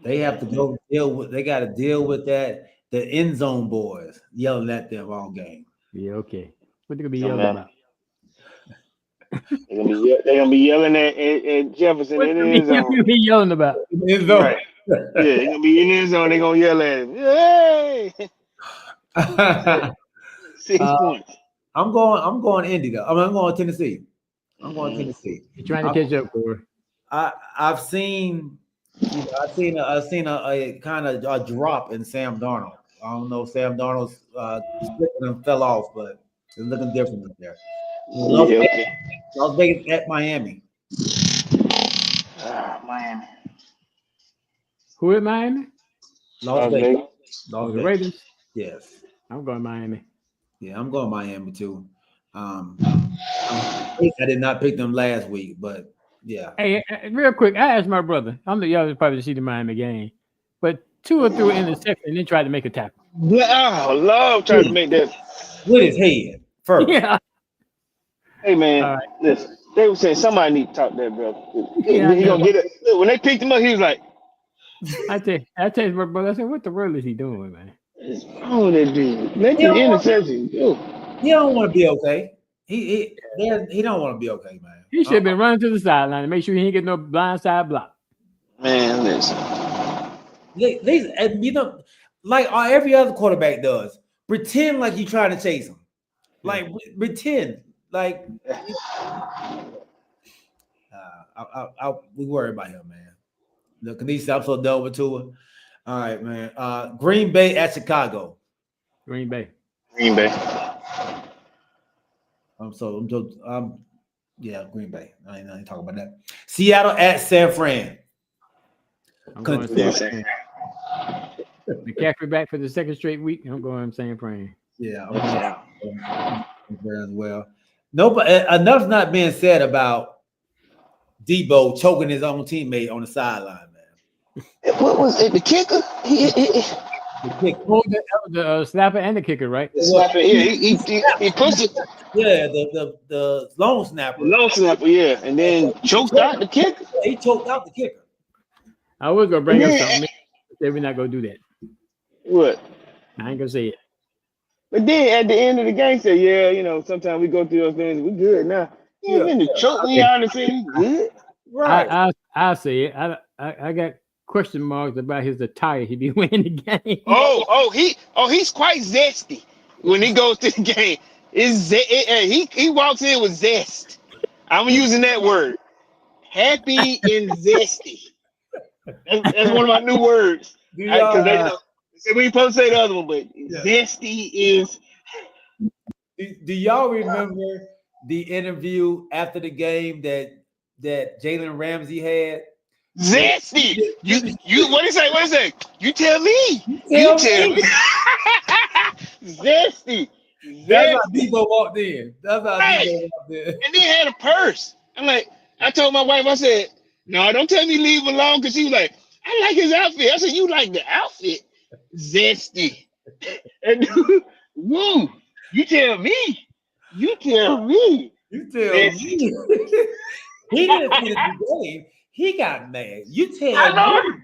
Speaker 3: They have to go deal with. They got to deal with that. The end zone boys yelling at them all game.
Speaker 4: Yeah, okay. What they gonna be
Speaker 1: Don't
Speaker 4: yelling
Speaker 1: matter.
Speaker 4: about?
Speaker 1: They're gonna be yelling at Jefferson
Speaker 4: What
Speaker 1: in
Speaker 4: they
Speaker 1: the
Speaker 4: be,
Speaker 1: end zone.
Speaker 4: be yelling about?
Speaker 3: End zone.
Speaker 1: Right. Yeah, they're gonna be in the end zone. They're gonna yell at him. Hey! 6 points.
Speaker 3: I'm going Indy though. I'm going Tennessee. I'm going Tennessee.
Speaker 4: You're trying to catch up, Corey.
Speaker 3: I've seen, I've seen a kind of a drop in Sam Darnold. I don't know if Sam Darnold's slipping and fell off, but it's looking different up there. Las
Speaker 1: Yeah,
Speaker 3: Vegas,
Speaker 1: okay.
Speaker 3: Las Vegas at Miami.
Speaker 1: Miami.
Speaker 4: Who at Miami?
Speaker 3: Las Vegas.
Speaker 4: Oh,
Speaker 3: Las
Speaker 4: the
Speaker 3: Vegas.
Speaker 4: Raiders.
Speaker 3: Yes.
Speaker 4: I'm going Miami.
Speaker 3: Yeah, I'm going Miami too. I did not pick them last week, but yeah.
Speaker 4: Hey, real quick, I asked my brother. I'm the youngest probably to see the Miami game, but Tua threw an interception and then tried to make a tackle.
Speaker 1: Oh, love trying to make that.
Speaker 3: With his head first.
Speaker 4: Yeah.
Speaker 1: Hey man,
Speaker 4: All right.
Speaker 1: listen. They were saying somebody need to talk to that brother.
Speaker 4: Yeah, I
Speaker 1: He
Speaker 4: know.
Speaker 1: gonna get it. Look, when they picked him up, he was like,
Speaker 4: I tell my brother, I said, what the world is he doing, man?
Speaker 1: "What's wrong with that dude? Make
Speaker 3: He
Speaker 1: the
Speaker 3: don't want-
Speaker 1: interception." Yo.
Speaker 3: He don't want to be okay. He don't want to be okay, man.
Speaker 4: He should have been running to the sideline to make sure he didn't get no blindside block.
Speaker 1: Man, listen.
Speaker 3: You know, like every other quarterback does, pretend like you trying to chase him. Like pretend like we worry about him, man. Look, Kanisa, I'm so done with Tua. All right, man. Green Bay at Chicago.
Speaker 4: Green Bay.
Speaker 1: Green Bay.
Speaker 3: Yeah, Green Bay. I ain't talking about that. Seattle at San Fran.
Speaker 4: I'm going San Fran. McCaffrey back for the second straight week. I'm going San Fran.
Speaker 3: Yeah, I'm going as well. Nobody, enough's not being said about Debo choking his own teammate on the sideline, man.
Speaker 1: What was it? The kicker?
Speaker 3: The kick.
Speaker 4: Oh, that was the snapper and the kicker, right?
Speaker 1: Snapper, yeah, he pushed it.
Speaker 3: Yeah, the long snapper.
Speaker 1: Long snapper, yeah, and then choked out the kicker.
Speaker 3: He choked out the kicker.
Speaker 4: I was gonna bring up something. Say we're not gonna do that.
Speaker 1: What?
Speaker 4: I ain't gonna say it.
Speaker 1: But then at the end of the game, say, yeah, you know, sometimes we go through those things. We good now. You ain't been to choke me out and say you good.
Speaker 3: Right.
Speaker 4: I say it. I got question marks about his attire. He be winning the game.
Speaker 1: He's quite zesty when he goes to the game. He walks in with zest. I'm using that word. Happy and zesty. That's one of my new words. Because they know. We supposed to say the other one, but zesty is.
Speaker 3: Do y'all remember the interview after the game that Jalen Ramsey had?
Speaker 1: Zesty. You what is that? What is that? You tell me. You tell me. Zesty.
Speaker 3: That's how Debo walked in. Debo walked in.
Speaker 1: And then had a purse. I'm like, I told my wife, I said, no, don't tell me leave him alone, because she was like, I like his outfit. I said, you like the outfit? Zesty. And dude, woo, you tell me. You tell me.
Speaker 3: You tell me. He didn't finish the game. He got mad. You tell
Speaker 1: I know.
Speaker 3: me.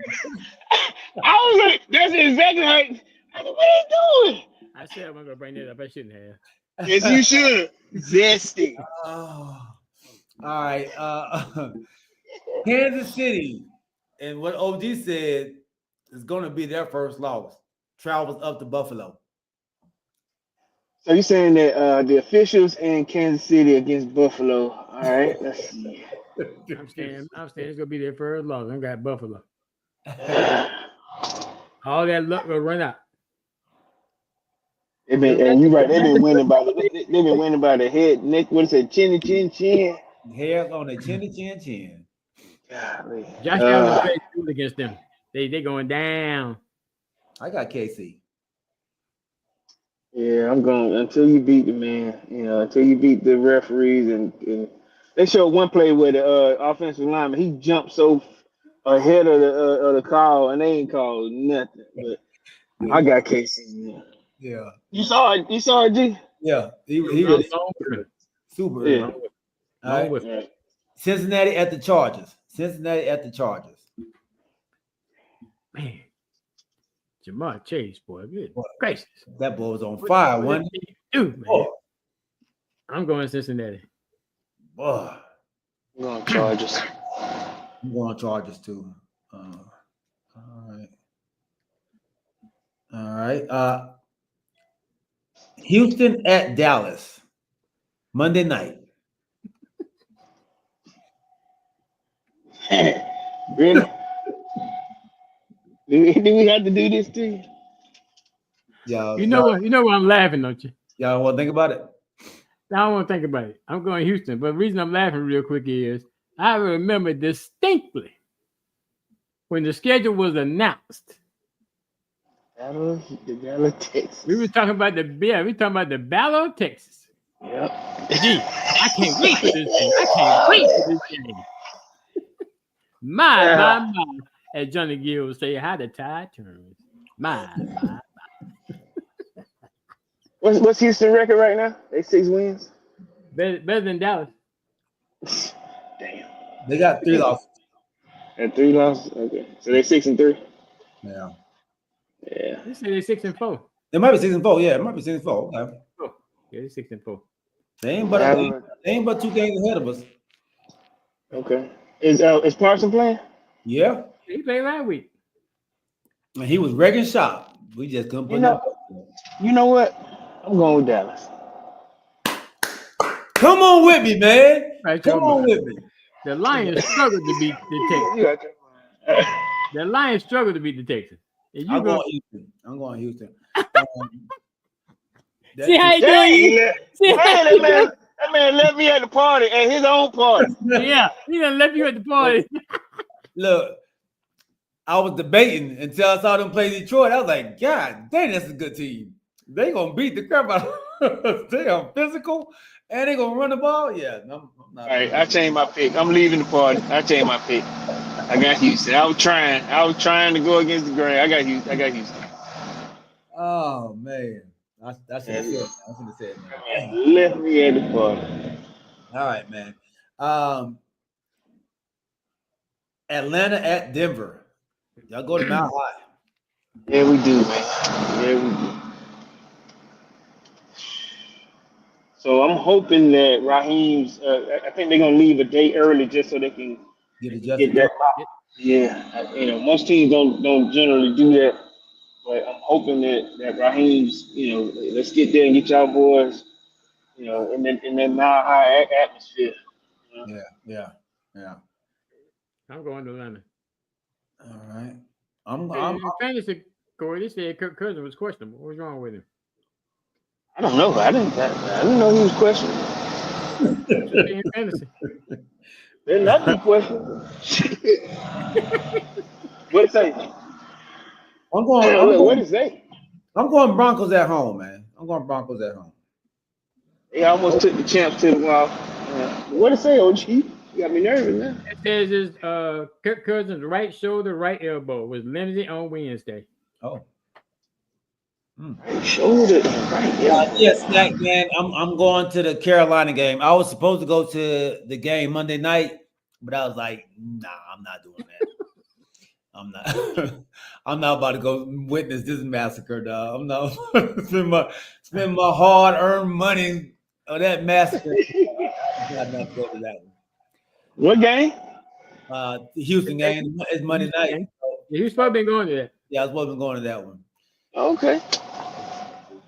Speaker 1: I was like, that's exactly how. I said, what are you doing?
Speaker 4: I said I'm gonna bring that up. I shouldn't have.
Speaker 1: Yes, you should. Zesty.
Speaker 3: Oh. All right. Kansas City, and what OG said is going to be their first loss. Travels up to Buffalo.
Speaker 1: So you're saying that the officials in Kansas City against Buffalo. All right, let's see.
Speaker 4: I'm saying it's gonna be their first loss. I got Buffalo. All that luck will run out.
Speaker 1: And you're right. They've been winning by the head, neck. What is it? Chin.
Speaker 3: Hair on the chin.
Speaker 1: Golly.
Speaker 4: Josh Allen played good against them. They going down.
Speaker 3: I got KC.
Speaker 1: Yeah, I'm going until you beat the man. You know, until you beat the referees and they showed one play where the offensive lineman he jumped so ahead of the call and they ain't called nothing. But I got KC.
Speaker 3: Yeah.
Speaker 1: You saw it. You saw it, G.
Speaker 3: Yeah. He
Speaker 4: Long
Speaker 3: was
Speaker 4: with him.
Speaker 3: super.
Speaker 1: Yeah.
Speaker 3: All
Speaker 4: Long
Speaker 3: right.
Speaker 4: with him.
Speaker 1: Right.
Speaker 3: Cincinnati at the Chargers. Cincinnati at the Chargers.
Speaker 4: Man, Jamar Chase, boy, good gracious.
Speaker 3: That boy was on fire.
Speaker 4: What
Speaker 3: One.
Speaker 4: did he do, man?
Speaker 3: Oh,
Speaker 4: I'm going Cincinnati.
Speaker 3: boy.
Speaker 1: I'm going Chargers.
Speaker 3: I'm going Chargers too. All right. All right. Houston at Dallas. Monday night.
Speaker 1: Really? Do we have to do this to you?
Speaker 3: Y'all,
Speaker 4: You know what? You know why I'm laughing, don't you?
Speaker 3: y'all want to think about it?
Speaker 4: I don't want to think about it. I'm going Houston, but the reason I'm laughing real quick is I remember distinctly when the schedule was announced.
Speaker 1: The Dallas, Texas.
Speaker 4: We were talking about the Battle of Texas.
Speaker 1: Yep.
Speaker 4: Gee, I can't wait for this game. I can't wait for this game. My. As Johnny Gill would say, how the tide turns. My.
Speaker 1: What's Houston record right now? They 6 wins.
Speaker 4: Better than Dallas.
Speaker 1: Damn.
Speaker 3: They got 3 losses.
Speaker 1: And 3 losses. Okay, so they 6-3.
Speaker 3: Yeah.
Speaker 1: Yeah.
Speaker 4: They say they're 6-4.
Speaker 3: It might be 6-4. Yeah, it might be 6-4. Okay.
Speaker 4: Oh, yeah, they're 6-4.
Speaker 3: They ain't but 2 games ahead of us.
Speaker 1: Okay. Is Parson playing?
Speaker 3: Yeah.
Speaker 4: He played last week.
Speaker 3: And he was wrecking shop. We just couldn't put him.
Speaker 1: You know what? I'm going with Dallas.
Speaker 3: Come on with me, man.
Speaker 4: Right,
Speaker 3: Come on with me.
Speaker 4: The Lions struggled to beat the Texans. The Lions struggled to beat the Texans.
Speaker 3: I'm going Houston.
Speaker 4: See how you doing?
Speaker 1: That man left me at the party, at his own party.
Speaker 4: Yeah, he done left you at the party.
Speaker 3: Look, I was debating until I saw them play Detroit. I was like, God dang, that's a good team. They gonna beat the crap out of them. They are physical and they gonna run the ball. Yeah, I'm not.
Speaker 1: All right, I changed my pick. I'm leaving the party. I changed my pick. I got Houston. I was trying to go against the grain. I got Houston.
Speaker 3: Oh man, I should have said it. I should have said it.
Speaker 1: Left me at the party.
Speaker 3: All right, man. Atlanta at Denver. Y'all go to Mount High.
Speaker 1: Yeah, we do, man. Yeah, we do. So I'm hoping that Raheem's. I think they're gonna leave a day early just so they can get that. Yeah, most teams don't generally do that, but I'm hoping that Raheem's. Let's get there and get y'all boys. In that Mile High atmosphere.
Speaker 3: Yeah.
Speaker 4: I'm going to Atlanta.
Speaker 3: All right.
Speaker 4: I'm fantasy, Corey. They said Kirk Cousins was questionable. What's wrong with him?
Speaker 1: I don't know. I didn't know he was questionable.
Speaker 4: In fantasy.
Speaker 1: They're not be questionable. What it say? What it say?
Speaker 3: I'm going Broncos at home, man. I'm going Broncos at home.
Speaker 1: They almost took the champs to the wall. What it say, OG? You got me nervous now.
Speaker 4: It says his Kirk Cousins' right shoulder, right elbow was limited on Wednesday.
Speaker 3: Oh.
Speaker 1: Right shoulder, right elbow.
Speaker 3: Yes, man. I'm going to the Carolina game. I was supposed to go to the game Monday night, but I was like, nah, I'm not doing that. I'm not. I'm not about to go witness this massacre, dog. I'm not spend my hard-earned money on that massacre. I'm not going to go to that one.
Speaker 1: What game?
Speaker 3: The Houston game. It's Monday night.
Speaker 4: Yeah, he was supposed to be going to that.
Speaker 3: Yeah, I was supposed to be going to that one.
Speaker 1: Okay.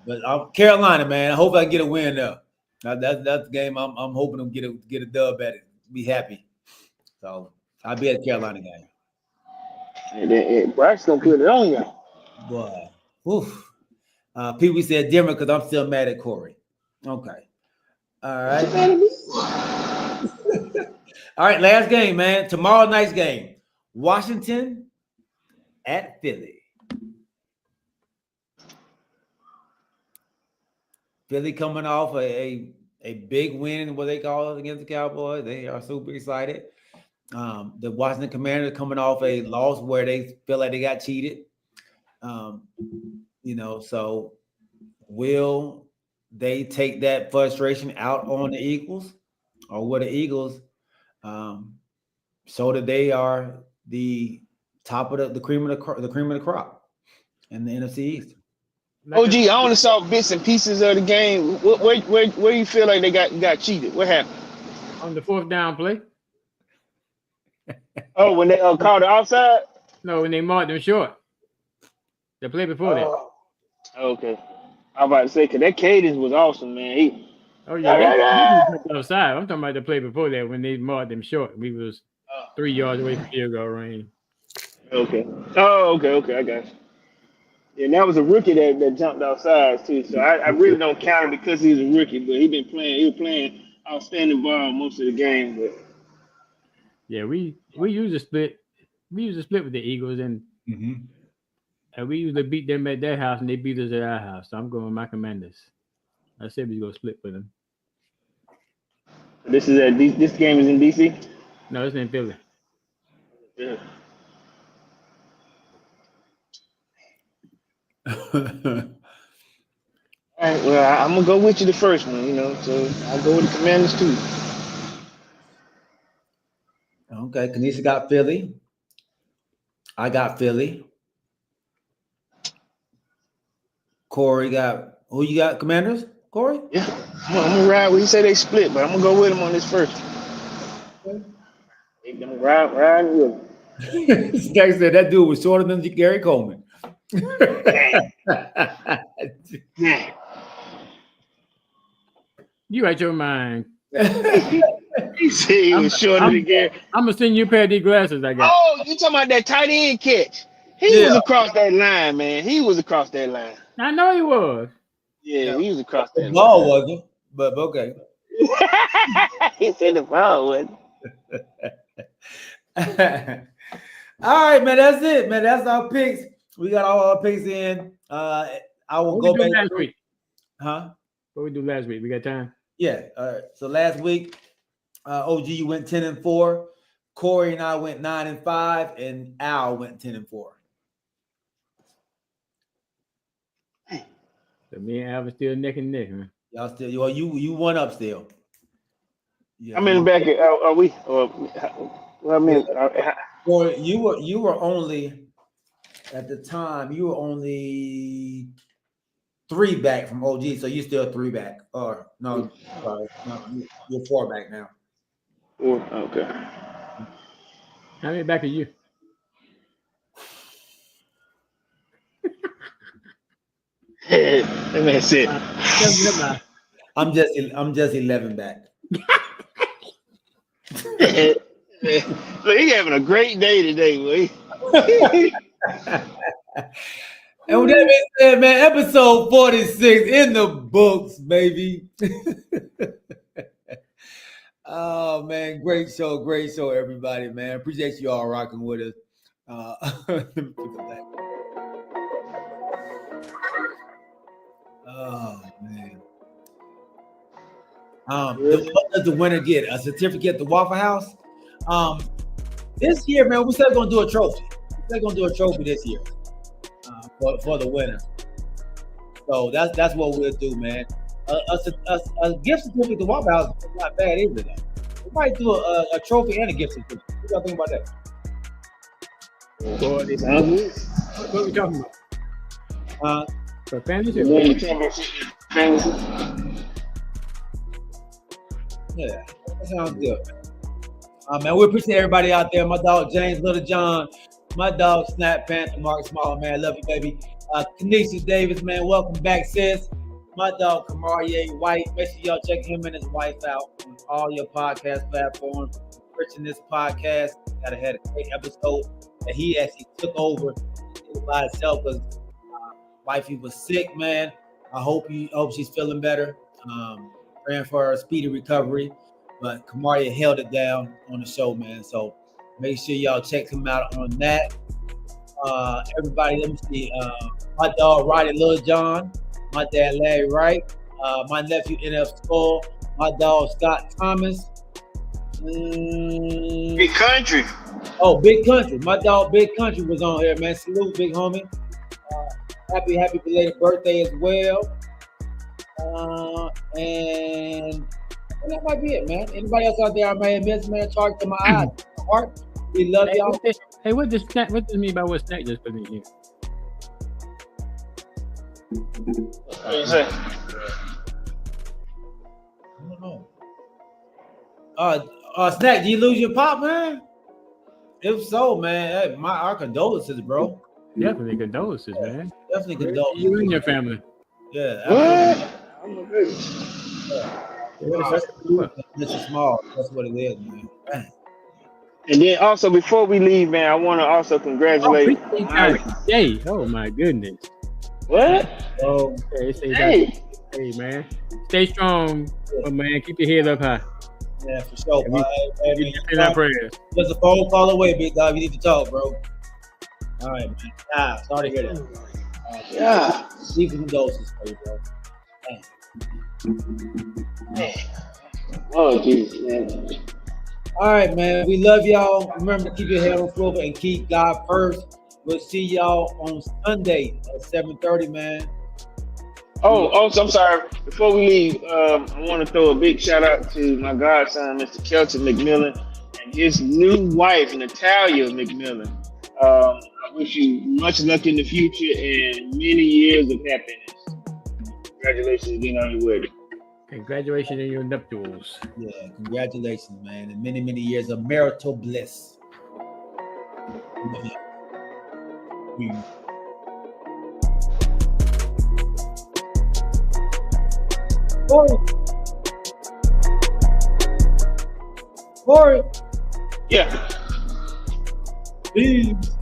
Speaker 3: But Carolina, man. I hope I can get a win there. That's the game. I'm hoping to get a dub at it. Be happy. So I'll be at the Carolina game.
Speaker 1: And then Bryce gonna put it on you.
Speaker 3: Boy, oof. Pee Wee said Denver because I'm still mad at Corey. Okay. All right. All right, last game, man. Tomorrow night's game. Washington at Philly. Philly coming off a big win, what they call it, against the Cowboys. They are super excited. The Washington Commanders coming off a loss where they feel like they got cheated. So will they take that frustration out on the Eagles, or will the Eagles show that they are the top of the cream of the crop in the NFC East?
Speaker 1: OG, I only saw bits and pieces of the game. Where you feel like they got cheated? What happened?
Speaker 4: On the 4th down play.
Speaker 1: Oh, when they called it offside?
Speaker 4: No, when they marked them short. The play before that.
Speaker 1: Okay. I was about to say, because that cadence was awesome, man.
Speaker 4: Oh, yeah. They outside. I'm talking about the play before that when they marked them short. We was 3 yards away from field goal range.
Speaker 1: Okay. Oh, okay. I got you. Yeah, and that was a rookie that jumped outside, too. So I really don't count him because he's a rookie, but he was playing outstanding ball most of the game. But
Speaker 4: yeah, we usually split. We usually split with the Eagles, and we usually beat them at their house, and they beat us at our house. So I'm going with my Commanders. I said we go split with them.
Speaker 1: this game is in DC?
Speaker 4: No, it's in Philly.
Speaker 1: Yeah. All right, well, I'm gonna go with you the first one, so I'll go with the Commanders too.
Speaker 3: Okay, Kanisha got Philly. I got Philly. Corey got who? You got Commanders? Corey?
Speaker 1: Yeah, I'm gonna ride. He say they split, but I'm gonna go with him on this first. They gonna ride with him.
Speaker 3: Stack said that dude was shorter than Gary Coleman.
Speaker 4: You out your mind.
Speaker 1: He said he was shorter than Gary.
Speaker 4: I'm gonna send you a pair of these glasses I got.
Speaker 1: Oh, you talking about that tight end catch? He was across that line, man. He was across that line.
Speaker 4: I know he was.
Speaker 1: Yeah, he was across that line.
Speaker 3: Ball wasn't, but okay.
Speaker 1: He said the ball wasn't.
Speaker 3: All right, man. That's it, man. That's our picks. We got all our picks in. I will go back
Speaker 4: last week.
Speaker 3: Huh?
Speaker 4: What we do last week? We got time?
Speaker 3: Yeah. All right. So last week, OG, you went 10-4. Corey and I went 9-5, and Al went 10-4.
Speaker 4: So me and Al was still neck and neck, man.
Speaker 3: Y'all still you won up still. Yeah.
Speaker 1: I'm in the back. Are we? Well, I mean,
Speaker 3: Corey, you were only at the time. You were only 3 back from OG, so you still 3 back. Or no, sorry, no, you're 4 back now.
Speaker 1: Okay.
Speaker 4: How many back are you?
Speaker 1: That man said.
Speaker 3: I'm just 11 back.
Speaker 1: Look, he having a great day today, boy.
Speaker 3: And with that being said, man, episode 46 in the books, baby. Oh man, great show, everybody, man. Appreciate you all rocking with us. Let me put that back. Oh man. What does the winner get? A certificate at the Waffle House? This year, man, we still gonna do a trophy. We're gonna do a trophy this year for the winner. So that's what we'll do, man. A gift certificate at the Waffle House is not bad either, though. We might do a trophy and a gift certificate. What y'all think about that?
Speaker 1: Boy, this sounds good.
Speaker 4: What are we talking about? For fantasy?
Speaker 1: Fantasy.
Speaker 3: Yeah, that sounds good. Man, we appreciate everybody out there. My dog James Little John, my dog Snap Panther, Mark Small, man, love you, baby. Kenesha Davis, man, welcome back, sis. My dog Kamarie White, make sure y'all check him and his wife out on all your podcast platforms. Riching this podcast, got had a great episode that he actually took over by himself because wifey was sick, man. I hope she's feeling better. Praying for her speedy recovery. but Kamaria held it down on the show, man. So make sure y'all check him out on that. Everybody, let me see. My dog Roddy Lil John, my dad Larry Wright, my nephew NF Skull, my dog Scott Thomas.
Speaker 1: Big country.
Speaker 3: Oh, Big Country. My dog Big Country was on here, man. Salute, big homie. Happy belated birthday as well. And that might be it, man. Anybody else out there I may have missed, man? Talk to my eyes, my heart. We love y'all.
Speaker 4: Hey, what does mean by what snack just put in here?
Speaker 1: What you say?
Speaker 3: I don't know. Snack, did you lose your pop, man? If so, man, hey, our condolences, bro.
Speaker 4: Definitely condolences, man.
Speaker 3: Definitely condolences.
Speaker 4: You and your family.
Speaker 3: Yeah.
Speaker 1: What?
Speaker 3: This is small. That's what it is, man.
Speaker 1: And then also before we leave, man, I want to also congratulate.
Speaker 4: Hey, oh my goodness.
Speaker 1: What?
Speaker 3: Oh,
Speaker 1: Hey,
Speaker 4: man, stay strong, man. Keep your head up high.
Speaker 3: yeah, for sure.
Speaker 4: In our prayers.
Speaker 3: Just a phone call away, big dog. You need to talk, bro. All right, man. Sorry to hear that.
Speaker 1: yeah.
Speaker 3: Deep condolences for you, bro.
Speaker 1: Oh, Jesus, man.
Speaker 3: All right, man. We love y'all. Remember to keep your head on swivel and keep God first. We'll see y'all on Sunday at 7:30, man.
Speaker 1: Oh, also, I'm sorry. Before we leave, I want to throw a big shout out to my godson, Mr. Kelton McMillan, and his new wife, Natalia McMillan. I wish you much luck in the future and many years of happiness. Congratulations again on your wedding.
Speaker 4: Congratulations on your nuptials.
Speaker 3: Yeah, congratulations, man, and many, many years of marital bliss. Corey.
Speaker 1: Yeah.
Speaker 3: Peace.